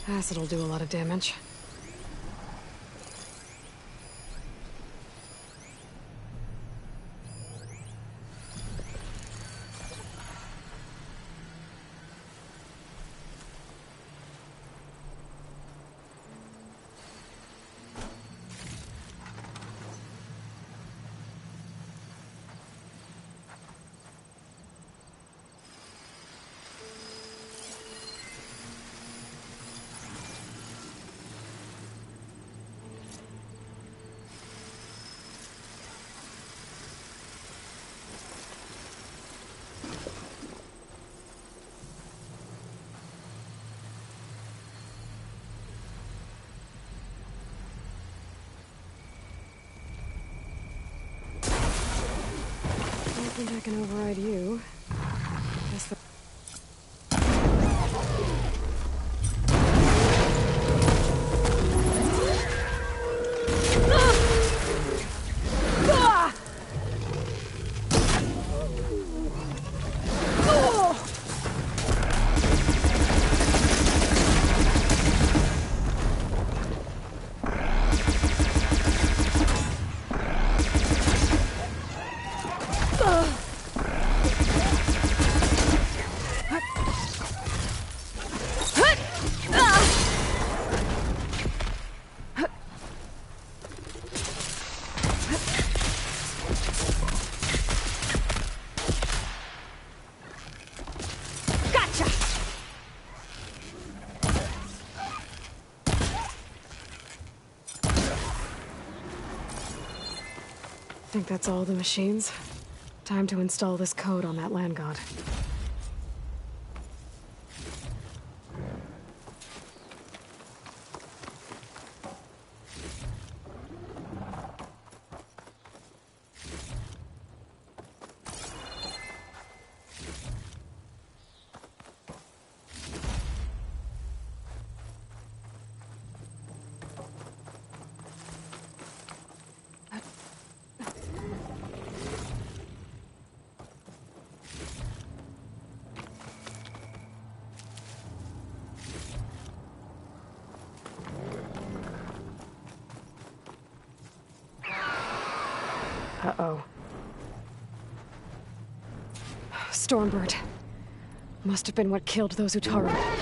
Acid'll do a lot of damage. I think I can override you. Guess the think that's all the machines. Time to install this code on that land god. Uh-oh. Stormbird. Must have been what killed those Utaru.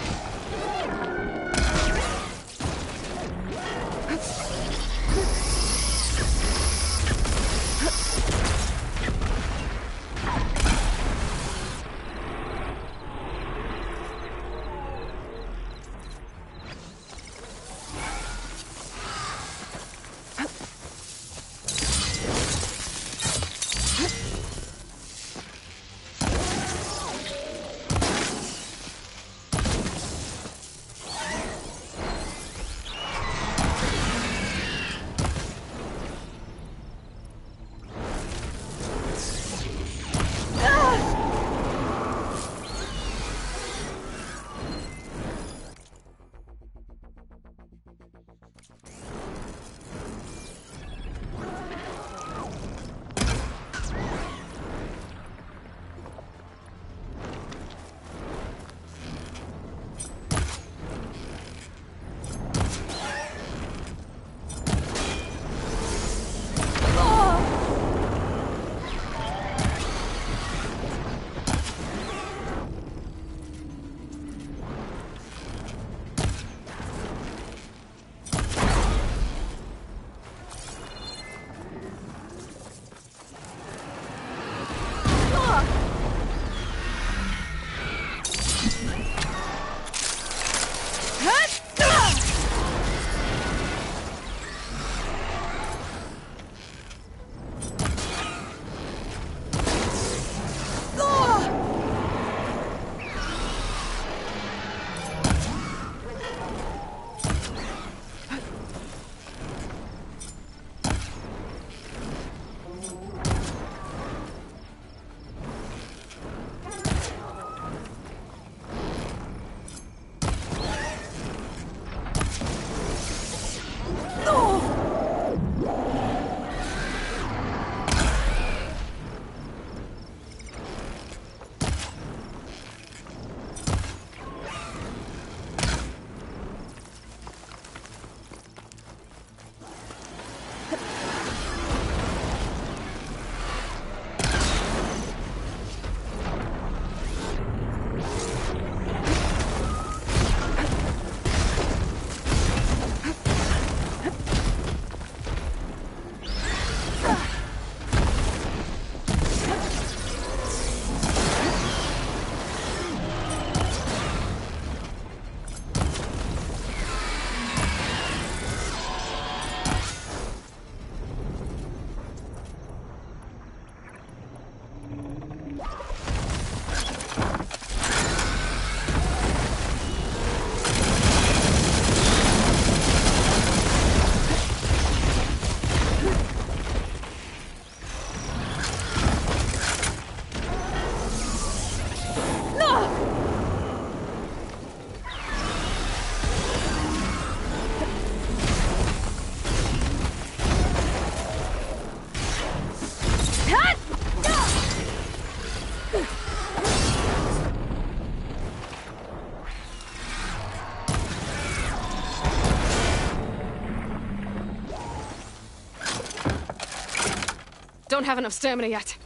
don't have enough stamina yet.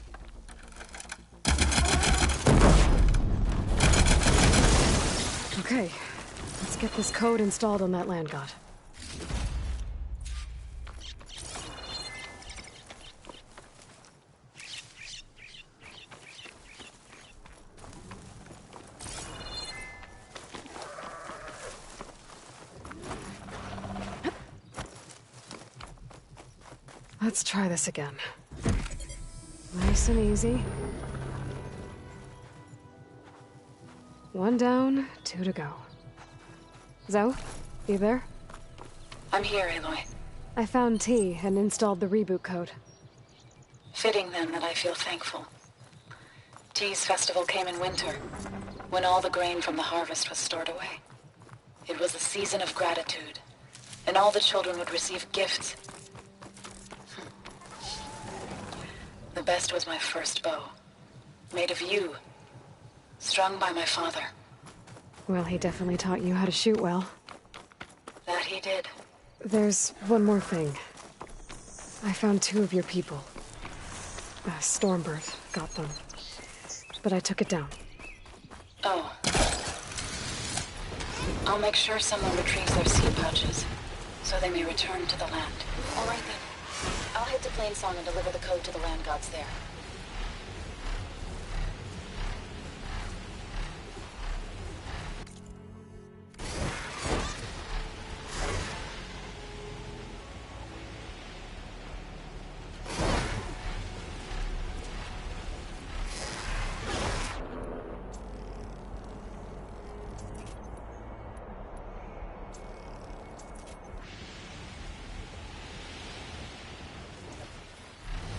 Okay, let's get this code installed on that land god. Let's try this again. Nice and easy. 1 down, 2 to go. Zoe, you there? I'm here, Aloy. I found T and installed the reboot code. Fitting then that I feel thankful. T's festival came in winter, when all the grain from the harvest was stored away. It was a season of gratitude, and all the children would receive gifts. The best was my first bow, made of yew, strung by my father. Well, he definitely taught you how to shoot well. That he did. There's one more thing. I found 2 of your people. Stormbird got them. But I took it down. Oh. I'll make sure someone retrieves their seed pouches, so they may return to the land. All right then. I'll head to Plainsong and deliver the code to the land gods there.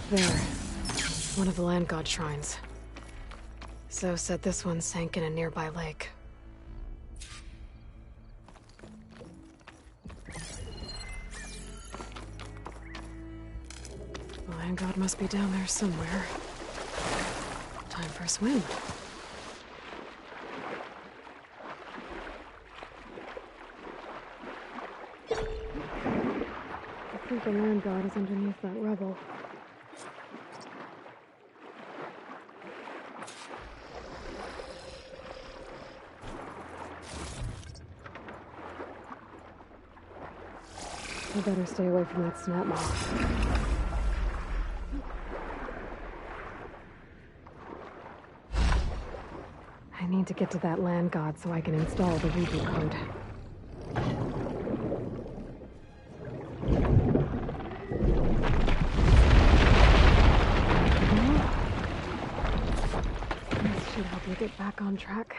There. One of the land god shrines. Zoe said this one sank in a nearby lake. The land god must be down there somewhere. Time for a swim. I think the land god is underneath that rubble. I better stay away from that snap moth. I need to get to that land god so I can install the reboot code. This should help you get back on track.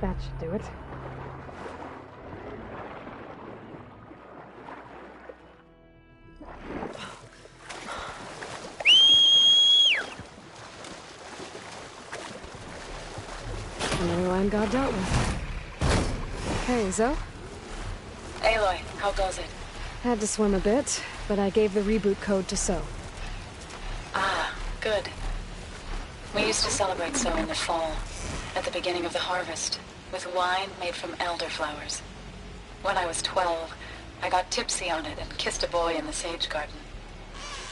That should do it. Another land god dealt with. Hey, Zoe? Aloy, how goes it? Had to swim a bit, but I gave the reboot code to So. Ah, good. We used to celebrate So in the fall, at the beginning of the harvest, with wine made from elderflowers. When I was 12, I got tipsy on it and kissed a boy in the sage garden.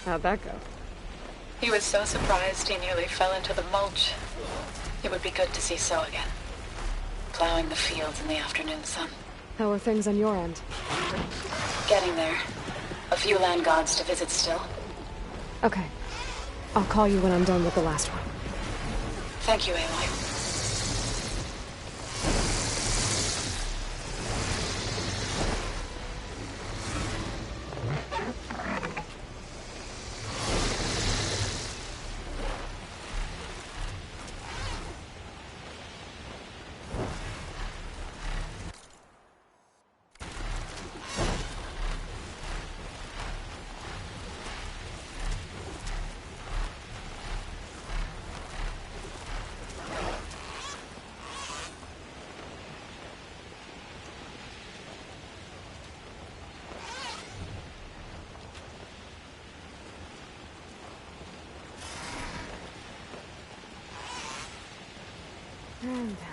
How'd that go? He was so surprised he nearly fell into the mulch. It would be good to see So again, plowing the fields in the afternoon sun. How are things on your end? Getting there. A few land gods to visit still. Okay. I'll call you when I'm done with the last one. Thank you, Aloy. And down.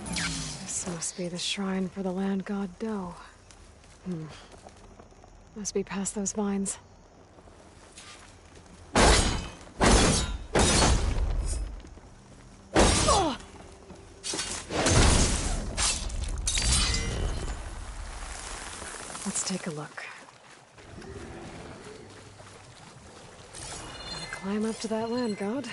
This must be the shrine for the land god Do. Must be past those vines. Let's take a look. Gotta climb up to that land god.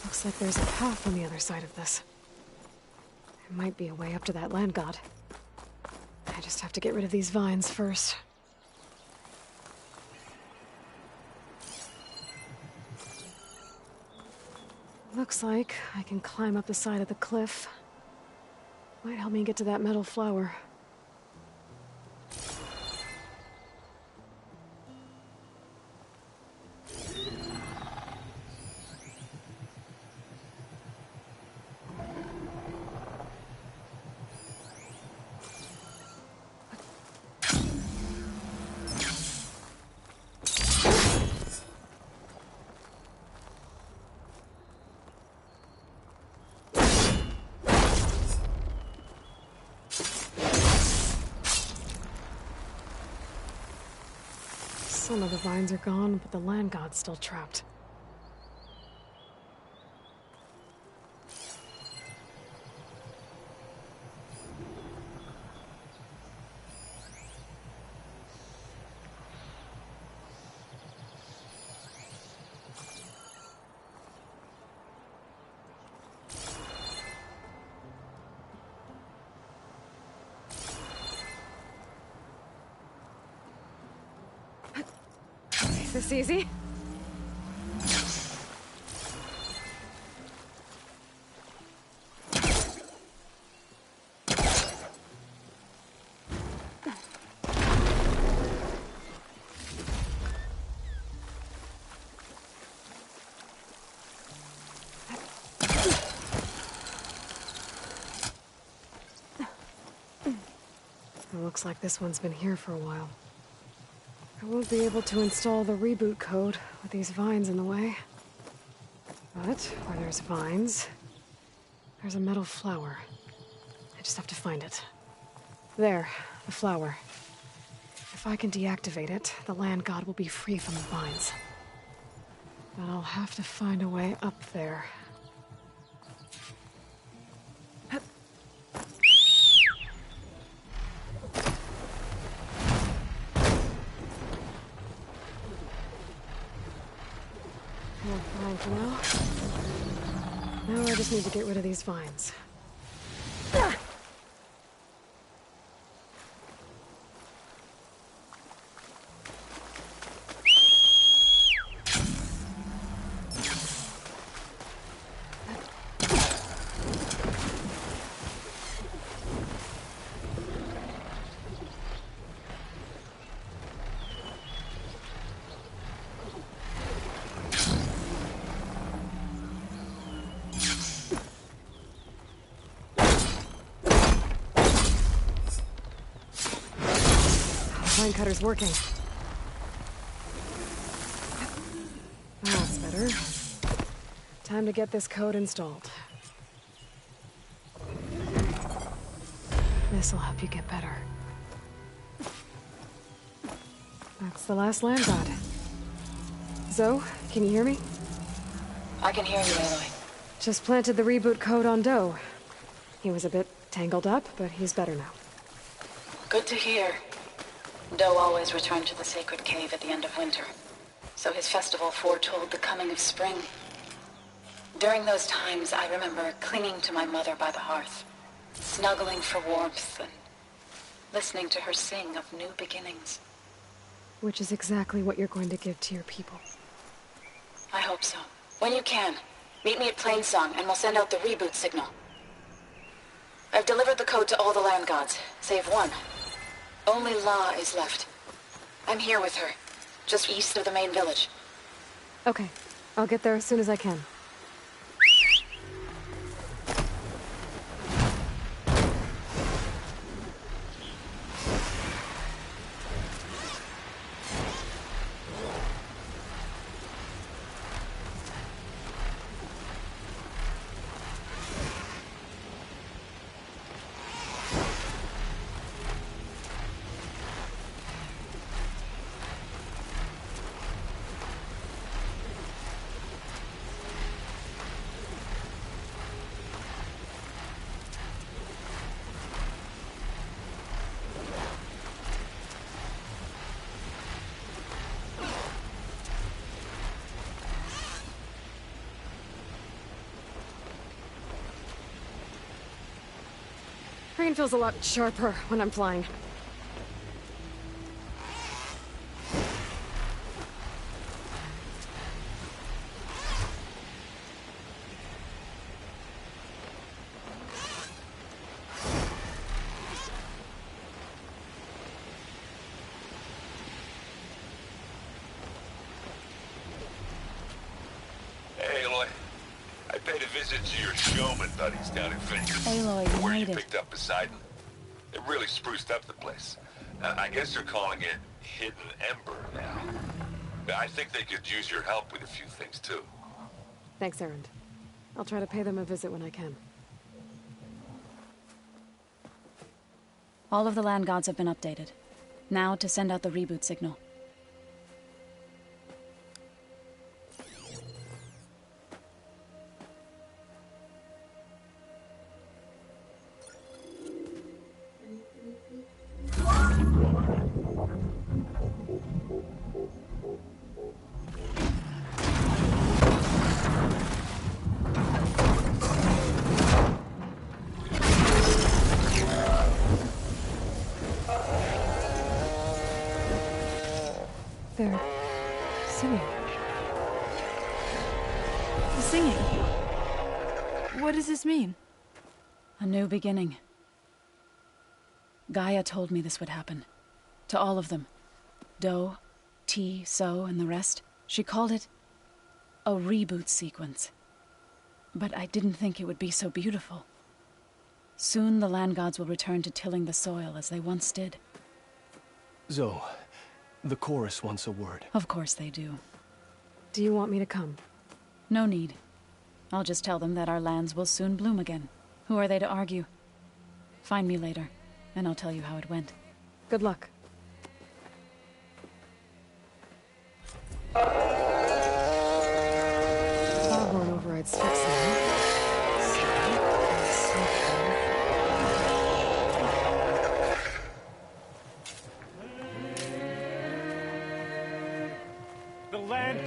Looks like there's a path on the other side of this. There might be a way up to that land god. I just have to get rid of these vines first. Looks like I can climb up the side of the cliff. Might help me get to that metal flower. Some of the vines are gone, but the land god's still trapped. Is this easy? It looks like this one's been here for a while. I won't be able to install the reboot code with these vines in the way. But where there's vines, there's a metal flower. I just have to find it. There, the flower. If I can deactivate it, the land god will be free from the vines. But I'll have to find a way up there. Fine for now. Now I just need to get rid of these vines. Vine cutter's working. That's better. Time to get this code installed. This'll help you get better. That's the last land god. Zoe, can you hear me? I can hear you, Aloy. Just planted the reboot code on Doe. He was a bit tangled up, but he's better now. Good to hear. Doe always returned to the sacred cave at the end of winter, so his festival foretold the coming of spring. During those times, I remember clinging to my mother by the hearth, snuggling for warmth and listening to her sing of new beginnings. Which is exactly what you're going to give to your people. I hope so. When you can, meet me at Plainsong and we'll send out the reboot signal. I've delivered the code to all the land gods, save one. Only La is left. I'm here with her, just east of the main village. Okay, I'll get there as soon as I can. Brain feels a lot sharper when I'm flying. Hey, Aloy. I paid a visit to your showman buddies down in Finch. Aloy, you Where made you it. picked up Poseidon. It really spruced up the place. I guess they're calling it Hidden Ember now. I think they could use your help with a few things, too. Thanks, Erend. I'll try to pay them a visit when I can. All of the land gods have been updated. Now to send out the reboot signal. They're singing. Singing? What does this mean? A new beginning. Gaia told me this would happen. To all of them. Do, T, So, and the rest. She called it a reboot sequence. But I didn't think it would be so beautiful. Soon the land gods will return to tilling the soil as they once did. Zoe, the chorus wants a word. Of course they do. Do you want me to come? No need. I'll just tell them that our lands will soon bloom again. Who are they to argue? Find me later, and I'll tell you how it went. Good luck. Foghorn override's fixing. The land...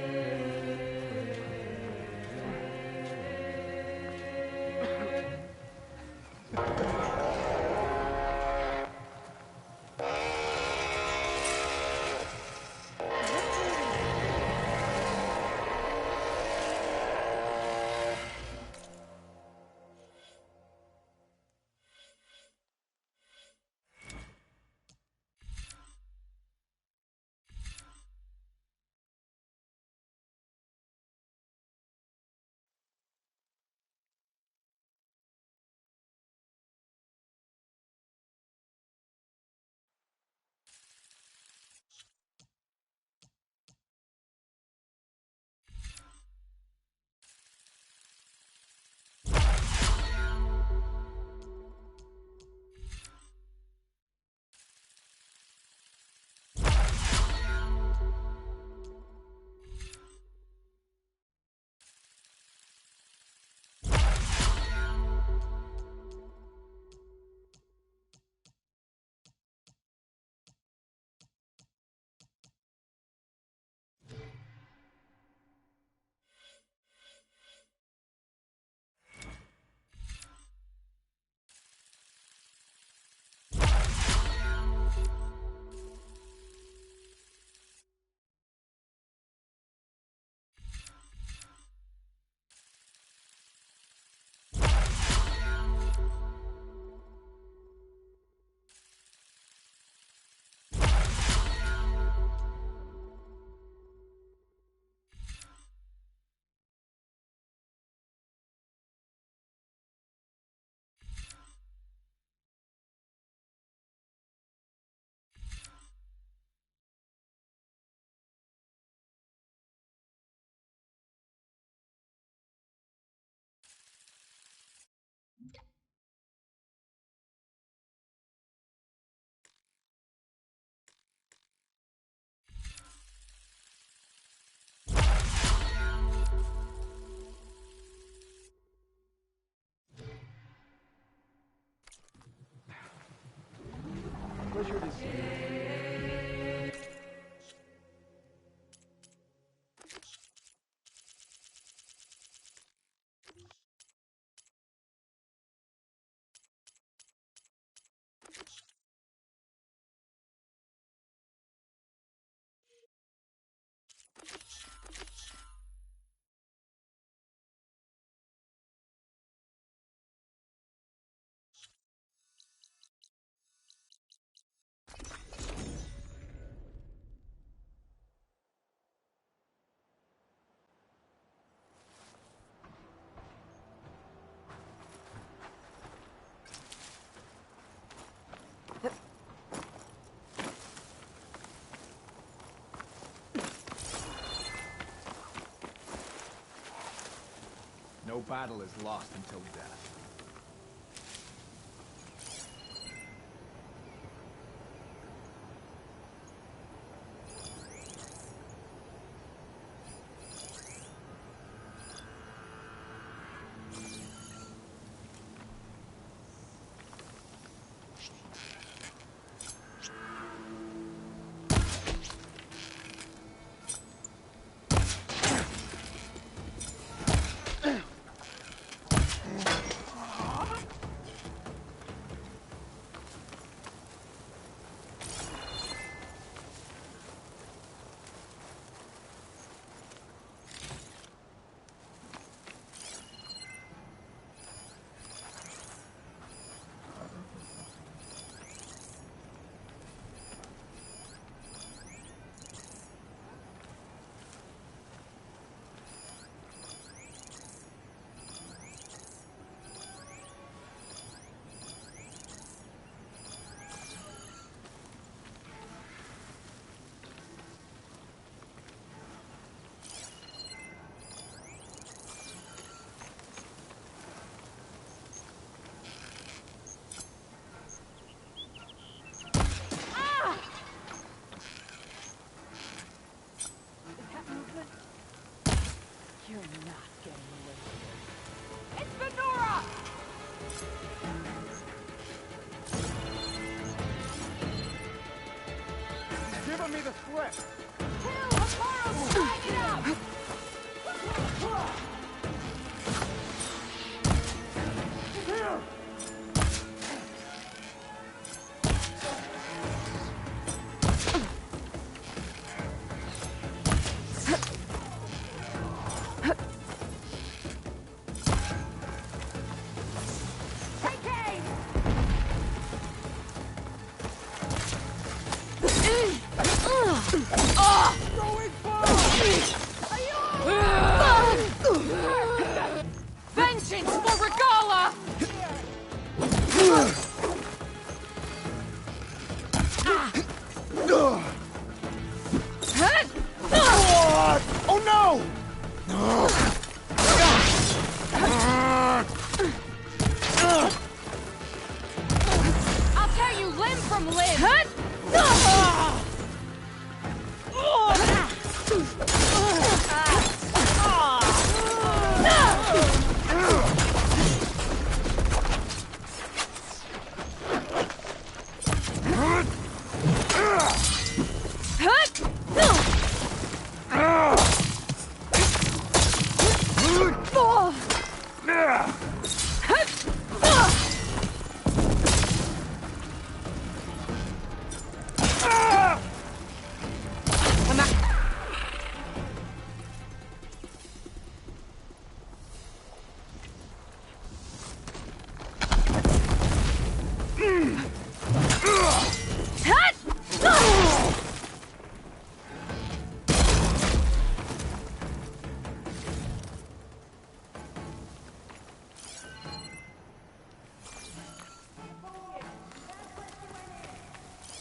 Pleasure to see you. No battle is lost until death. You're not getting away with it. It's Venora! He's giving me the slip! Kill Hikaru! Tag it up! Here! Vengeance for Regala! Oh no! I'll tear you limb from limb!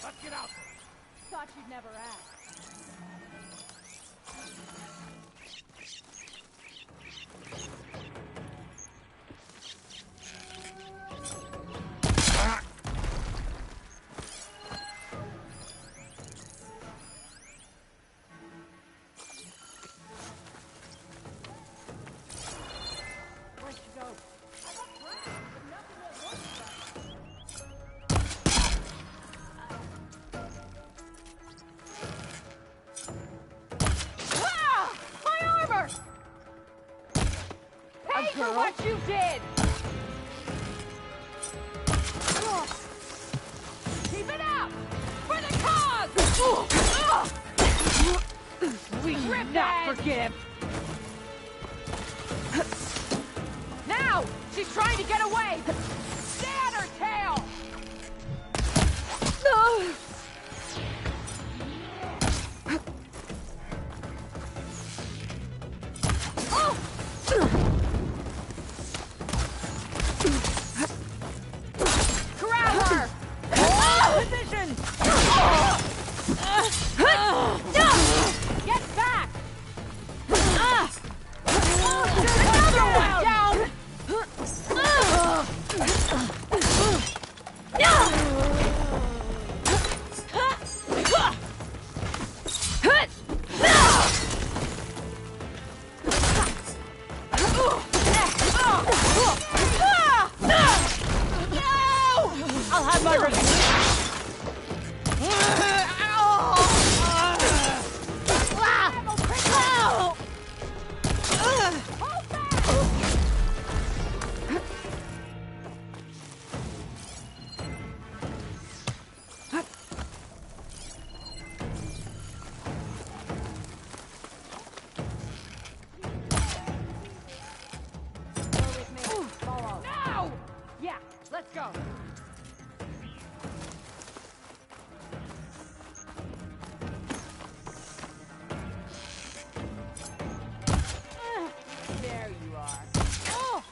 Let's get out there! Thought you'd never ask. Where'd you go? I'm a friend, but nothing will work. what you did! Keep it up! For the cause! We will not forgive! Now! She's trying to get away! Stay on her tail! Corral her! Position! Get back! Another one! Down! I'll have my revenge. Now! Yeah, let's go. There you are. Oh!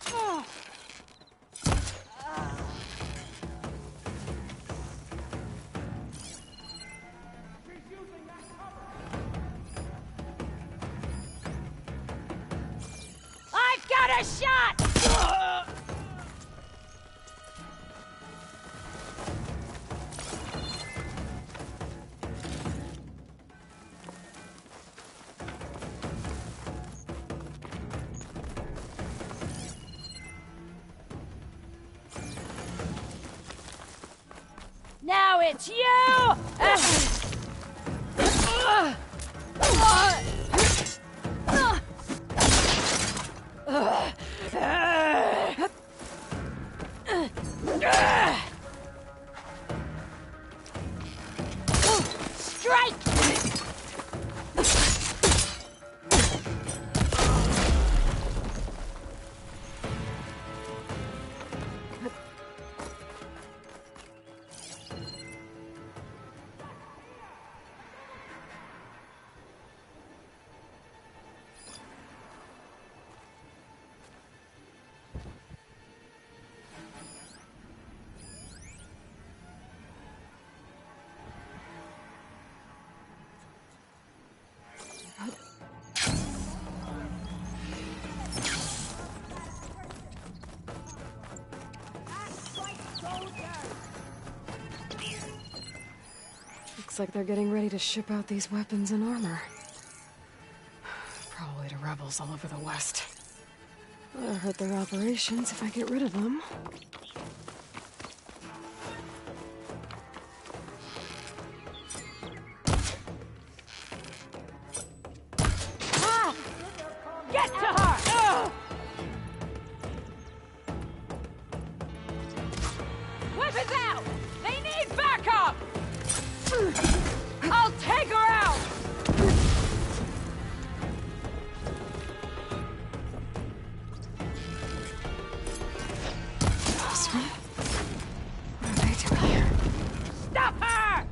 Oh! I've got a shot! Now it's you! Strike! Looks like they're getting ready to ship out these weapons and armor. Probably to rebels all over the West. That'll hurt their operations if I get rid of them. Get to her! Weapons out! They need backup! I'll take her out! Awesome. What are they doing here? Stop her!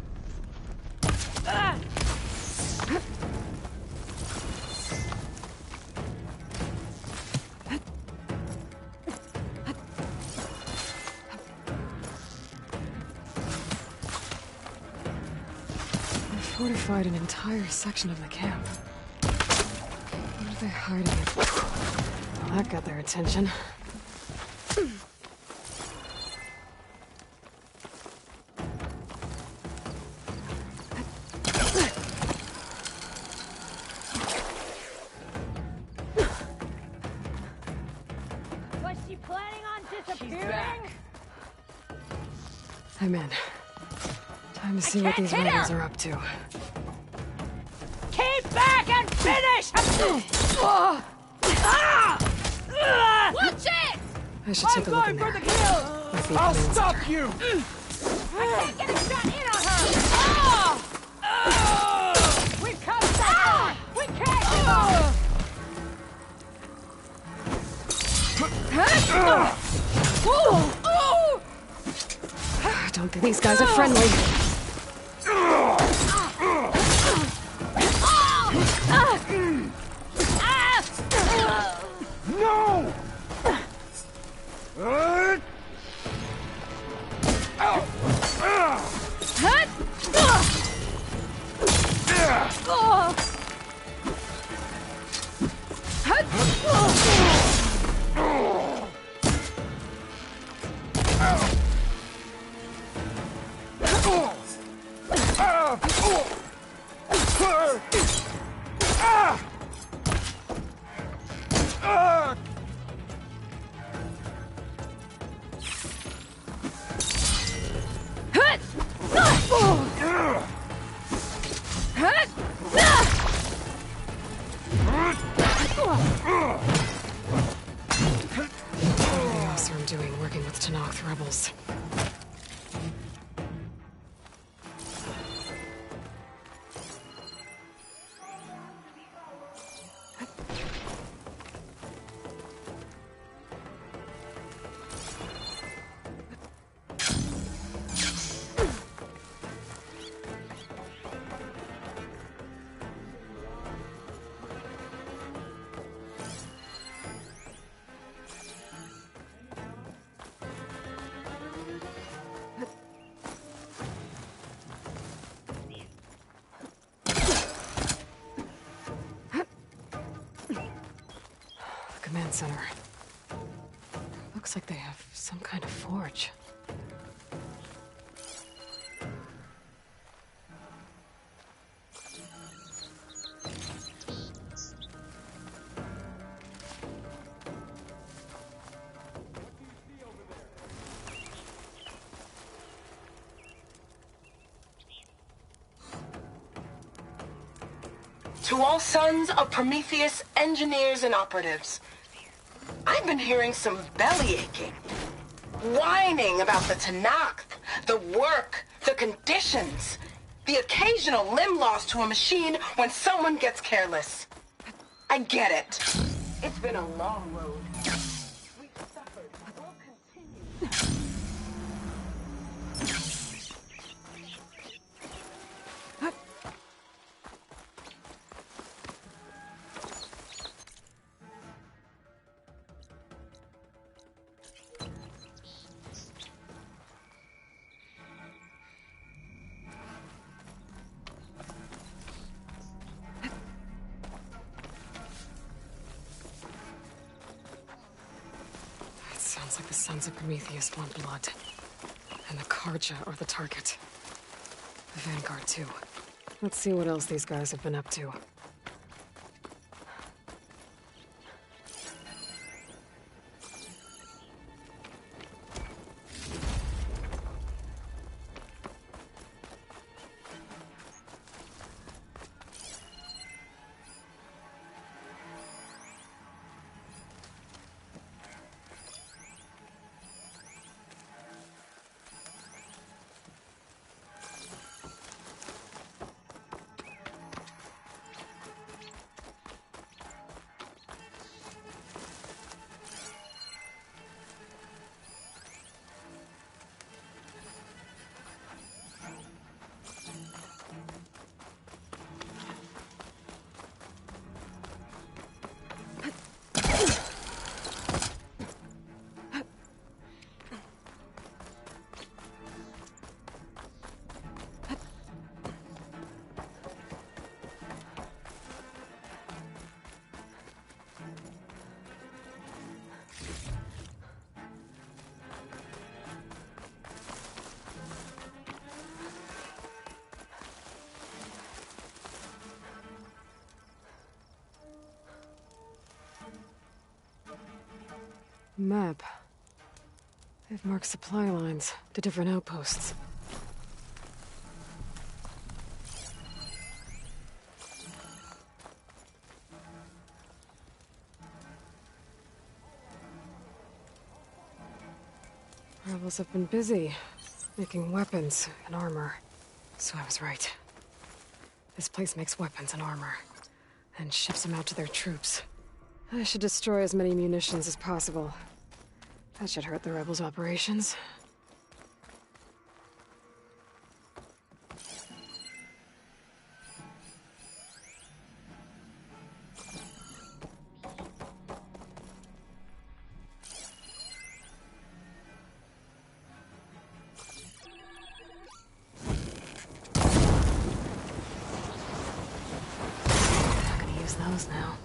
Fortified an entire section of the camp. What are they hiding? Well, that got their attention. Was she planning on disappearing? I'm in. Time to see what these hit her! rebels are up to. Keep back and finish! Watch it! I should take a look in there. For the kill! I'll stop you! I can't get a shot in on her! We've come so far! We can't give up! I don't think these guys are friendly. No! What else are doing working with Tenakth rebels? Command center. Looks like they have some kind of forge. To all sons of Prometheus engineers and operatives, I've been hearing some belly aching, whining about the Tenakth, the work, the conditions, the occasional limb loss to a machine when someone gets careless. I get it. It's been a long road. We've suffered. We'll continue. Sounds like the Sons of Prometheus want blood. And the Karja are the target. The Vanguard, too. Let's see what else these guys have been up to. Map. They've marked supply lines to different outposts. Rebels have been busy, making weapons and armor. So I was right. This place makes weapons and armor, and ships them out to their troops. I should destroy as many munitions as possible. That should hurt the Rebels' operations. Not gonna use those now.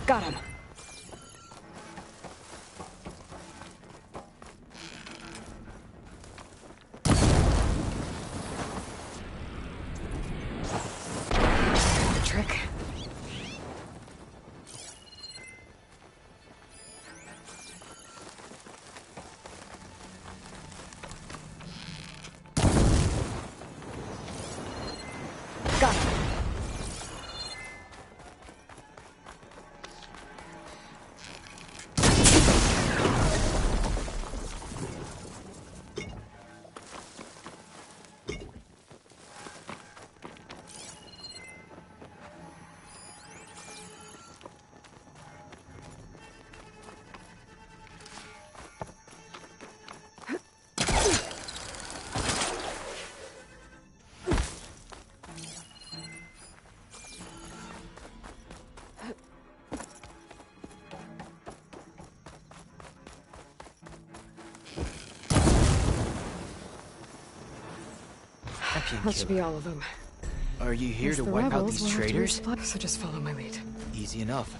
Got him. The trick. Got him. That should be all of them. Are you here As to the wipe out rebels these will have to traitors? so just follow my lead. Easy enough.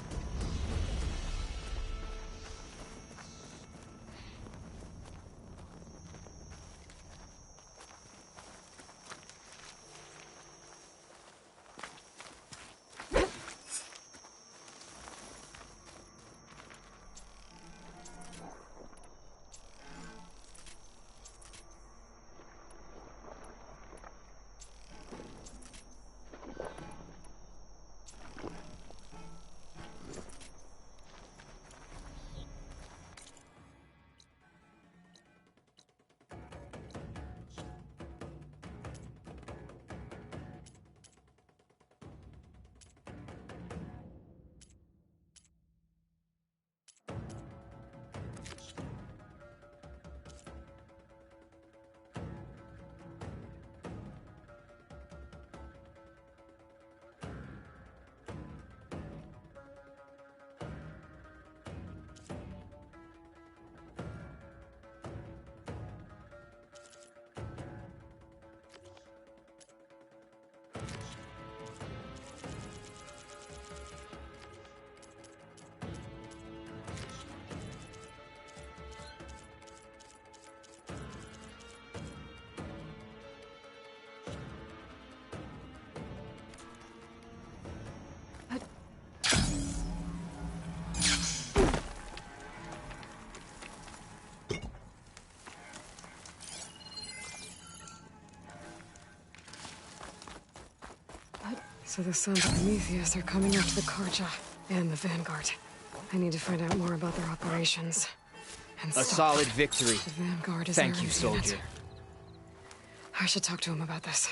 So the sons of Prometheus are coming after the Karja and the Vanguard. I need to find out more about their operations. And A stop solid them. victory. The Vanguard is Thank our you, unit. soldier. I should talk to him about this.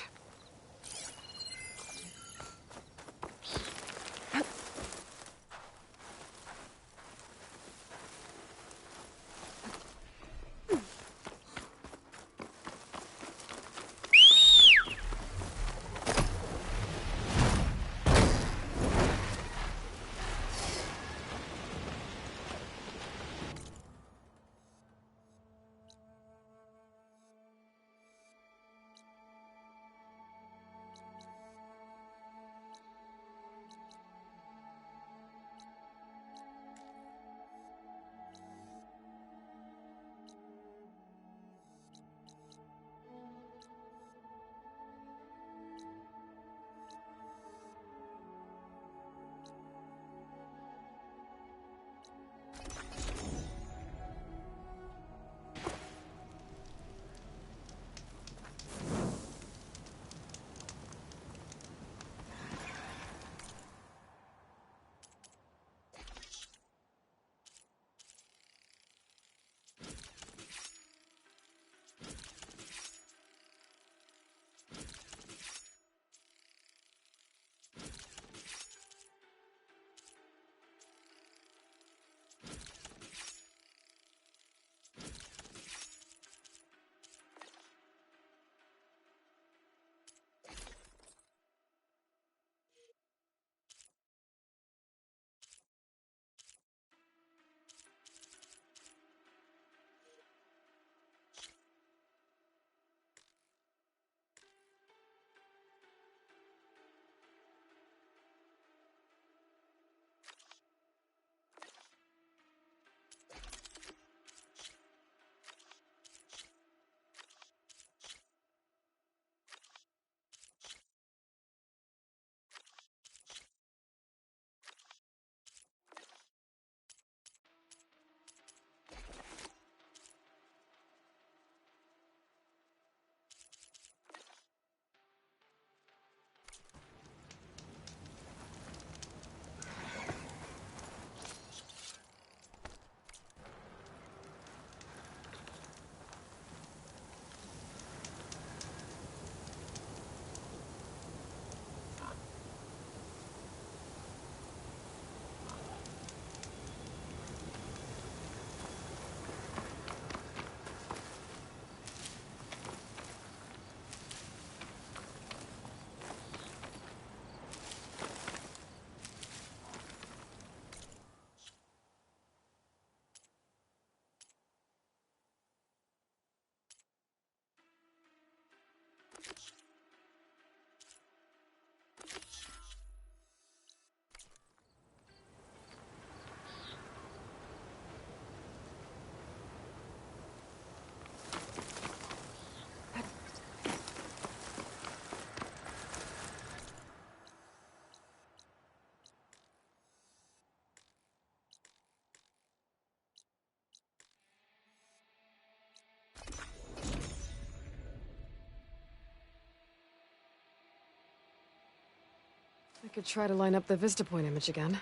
I could try to line up the Vista Point image again.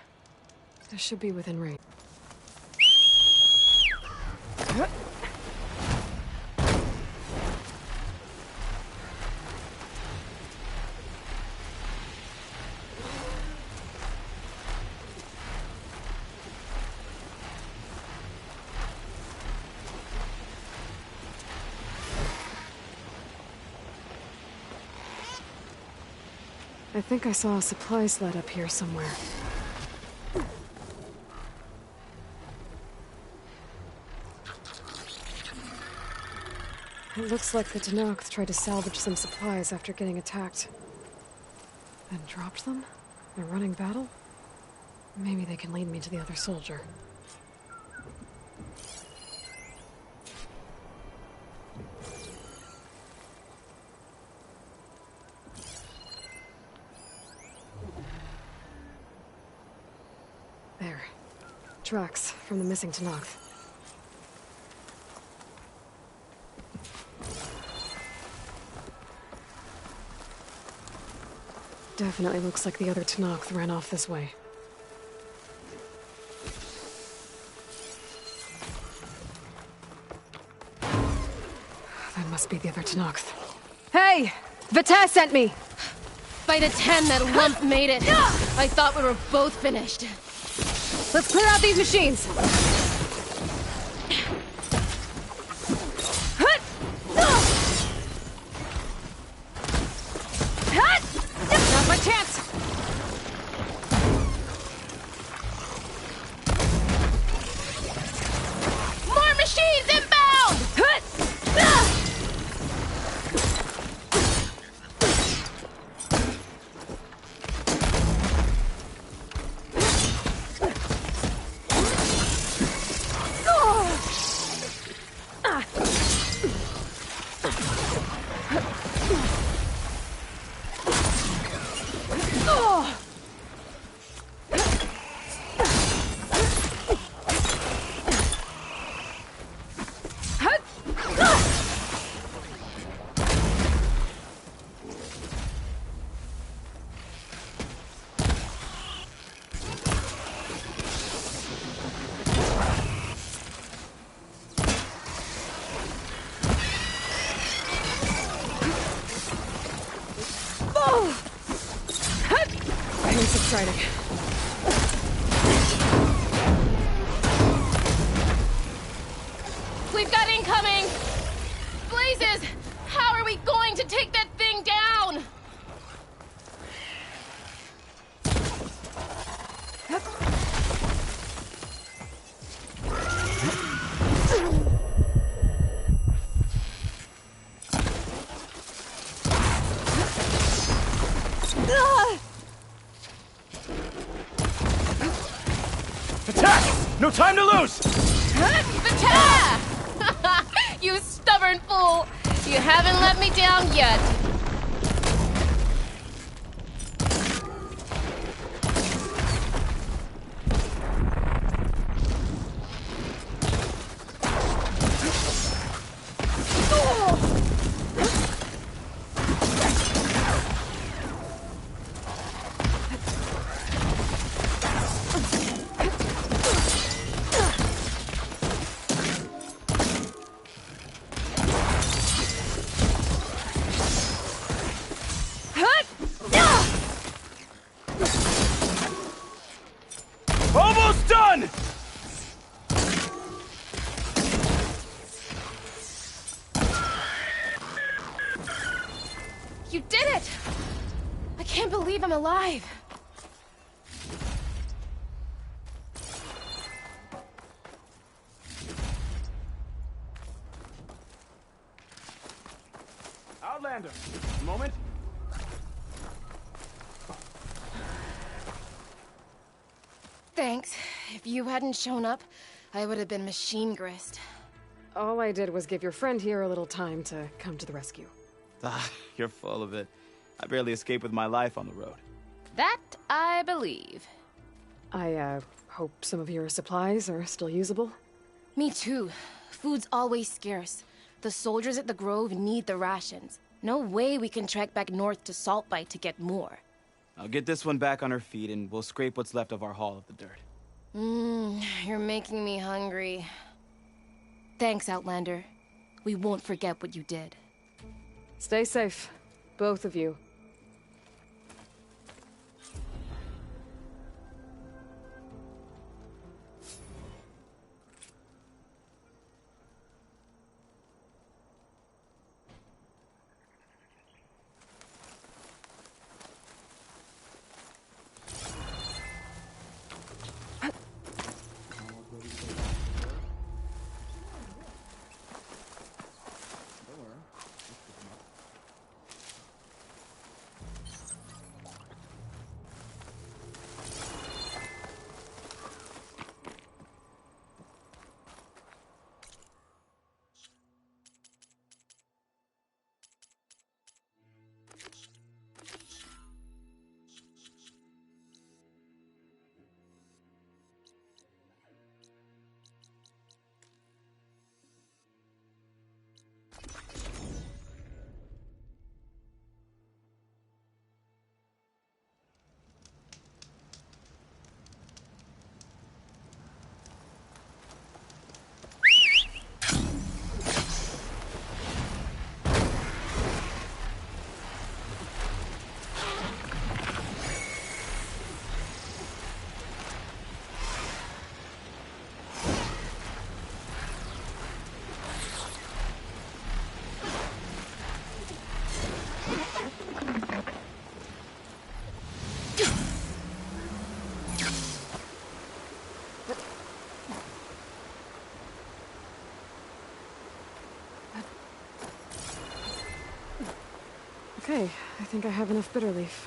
I should be within range. I think I saw a supply sled up here somewhere. It looks like the Tenakth tried to salvage some supplies after getting attacked. Then dropped them? In a running battle? Maybe they can lead me to the other soldier. There. Tracks from the missing Tenakth. Definitely looks like the other Tenakth ran off this way. That must be the other Tenakth. Hey! Vita sent me! By the 10, that lump made it. I thought we were both finished. Let's clear out these machines! Now's my chance! More machines inbound! It's exciting. We've got incoming! Blazes! How are we going to take that thing down? Attack! No time to lose! Vita! You stubborn fool! You haven't let me down yet. Almost done! You did it! I can't believe I'm alive. Outlander, a moment. Thanks. If you hadn't shown up, I would have been machine grist. All I did was give your friend here a little time to come to the rescue. Ah, you're full of it. I barely escaped with my life on the road. That I believe. I, hope some of your supplies are still usable. Me too. Food's always scarce. The soldiers at the Grove need the rations. No way we can trek back north to Saltbite to get more. I'll get this one back on her feet, and we'll scrape what's left of our haul of the dirt. You're making me hungry. Thanks, Outlander. We won't forget what you did. Stay safe, both of you. Okay, I think I have enough bitter leaf.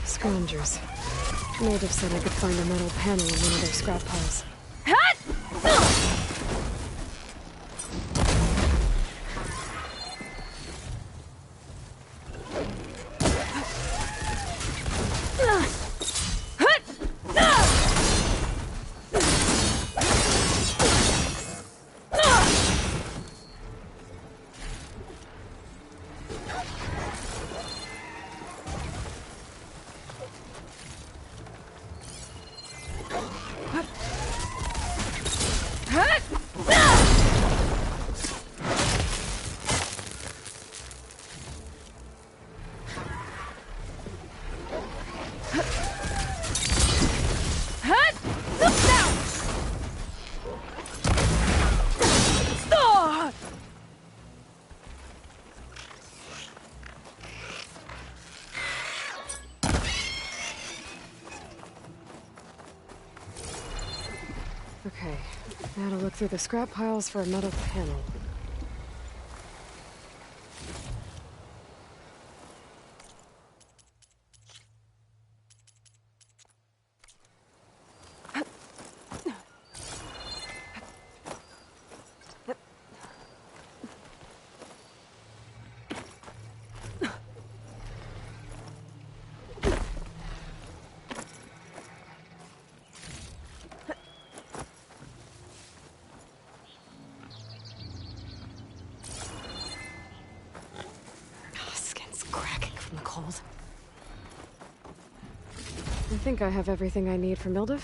Scavengers. Natives said I could find a metal panel in one of their scrap piles. Now to look through the scrap piles for a metal panel. I think I have everything I need for Mildev.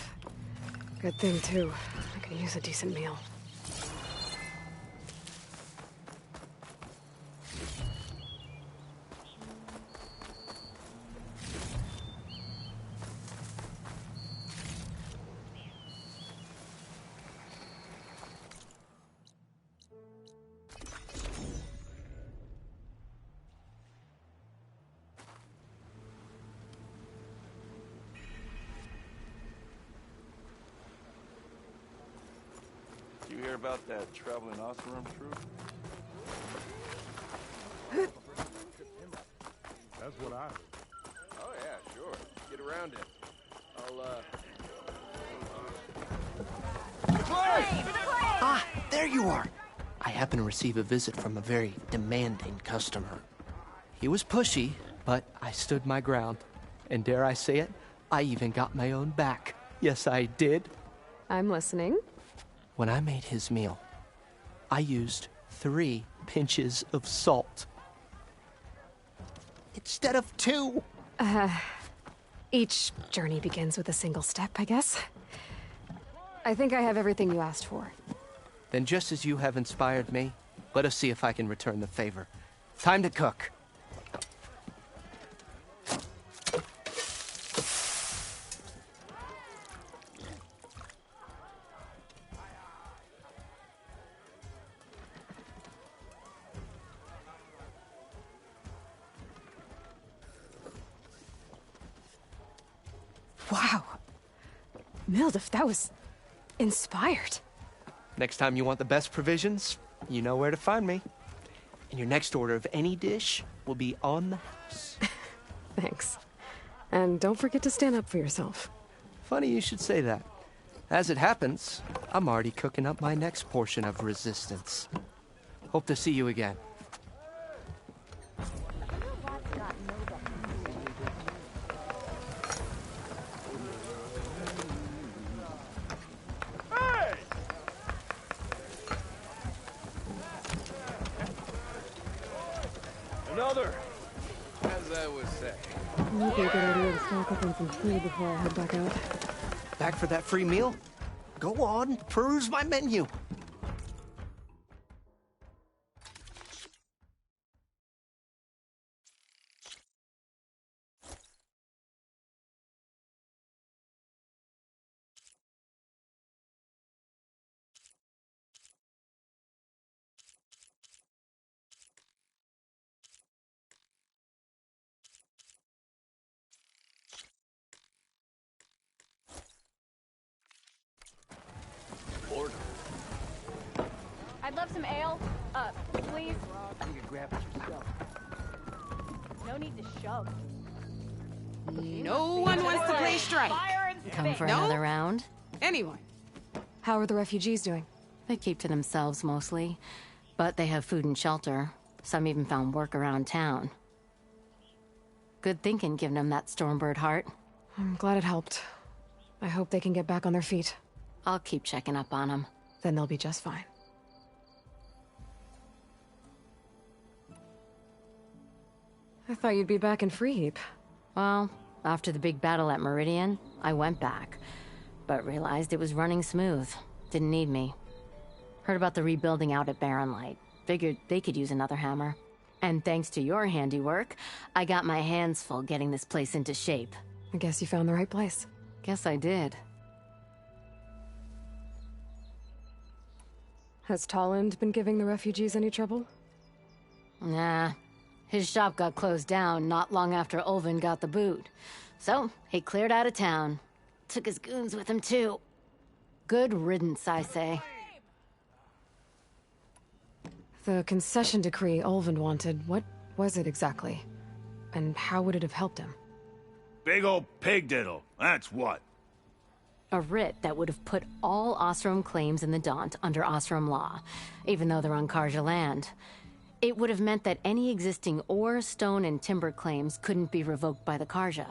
Good thing, too. I could use a decent meal. You hear about that traveling Oseram troop? That's what I heard. Oh yeah, sure. Get around it. Ah, there you are. I happen to receive a visit from a very demanding customer. He was pushy, but I stood my ground. And dare I say it, I even got my own back. Yes, I did. I'm listening. When I made his meal, I used 3 pinches of salt. Instead of 2. Each journey begins with a single step, I guess. I think I have everything you asked for. Then just as you have inspired me, let us see if I can return the favor. Time to cook. Wow. Mildev, that was inspired. Next time you want the best provisions, you know where to find me. And your next order of any dish will be on the house. Thanks. And don't forget to stand up for yourself. Funny you should say that. As it happens, I'm already cooking up my next portion of resistance. Hope to see you again. Another! As I was saying. Might be a good idea to stock up on some food before I head back out. Back for that free meal? Go on, peruse my menu. Order. I'd love some ale. Please. You can grab it yourself. No need to shove. No one wants to play strike. Come for No? another round? Anyone. How are the refugees doing? They keep to themselves mostly, but they have food and shelter. Some even found work around town. Good thinking, giving them that Stormbird heart. I'm glad it helped. I hope they can get back on their feet. I'll keep checking up on them. Then they'll be just fine. I thought you'd be back in Free Heap. Well, after the big battle at Meridian, I went back, but realized it was running smooth. Didn't need me. Heard about the rebuilding out at Barren Light. Figured they could use another hammer. And thanks to your handiwork, I got my hands full getting this place into shape. I guess you found the right place. Guess I did. Has Tolland been giving the refugees any trouble? Nah. His shop got closed down not long after Ulvin got the boot. So, he cleared out of town. Took his goons with him, too. Good riddance, I say. The concession decree Ulvin wanted, what was it exactly? And how would it have helped him? Big old pig diddle, that's what. A writ that would have put all Ostrom claims in the Daunt under Ostrom law, even though they're on Karja land. It would have meant that any existing ore, stone, and timber claims couldn't be revoked by the Karja.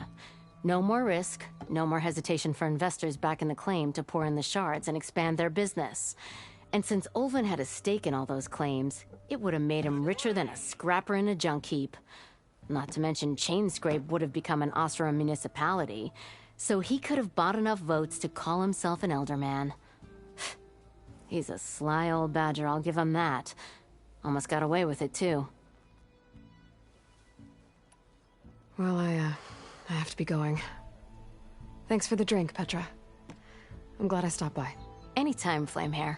No more risk, no more hesitation for investors back in the claim to pour in the shards and expand their business. And since Ulvin had a stake in all those claims, it would have made him richer than a scrapper in a junk heap. Not to mention Chainscrape would have become an Ostrom municipality, so he could have bought enough votes to call himself an elderman. He's a sly old badger, I'll give him that. Almost got away with it, too. Well, I have to be going. Thanks for the drink, Petra. I'm glad I stopped by. Anytime, Flamehair.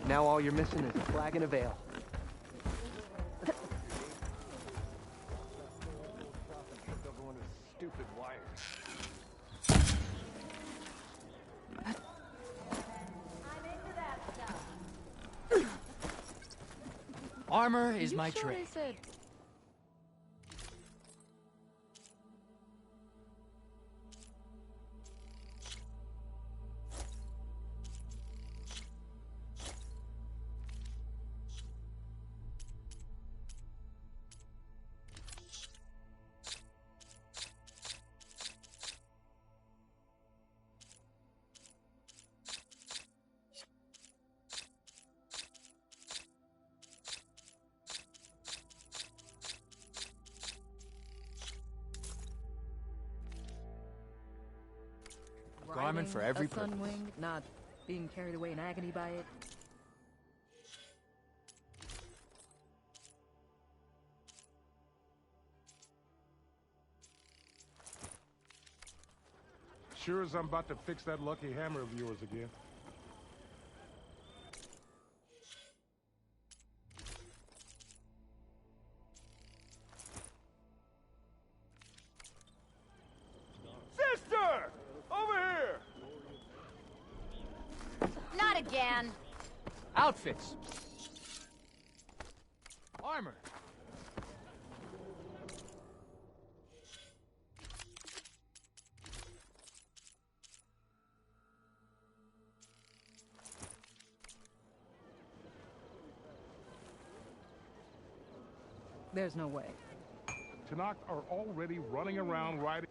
Now all you're missing is a flag and a veil. Stupid wires. Armor is my trade. Garment for every a sun purpose. wing, not being carried away in agony by it. Sure as I'm about to fix that lucky hammer of yours again. Sister! Over here! Not again. Outfits. Armor. There's no way. Tanakh are already running around riding...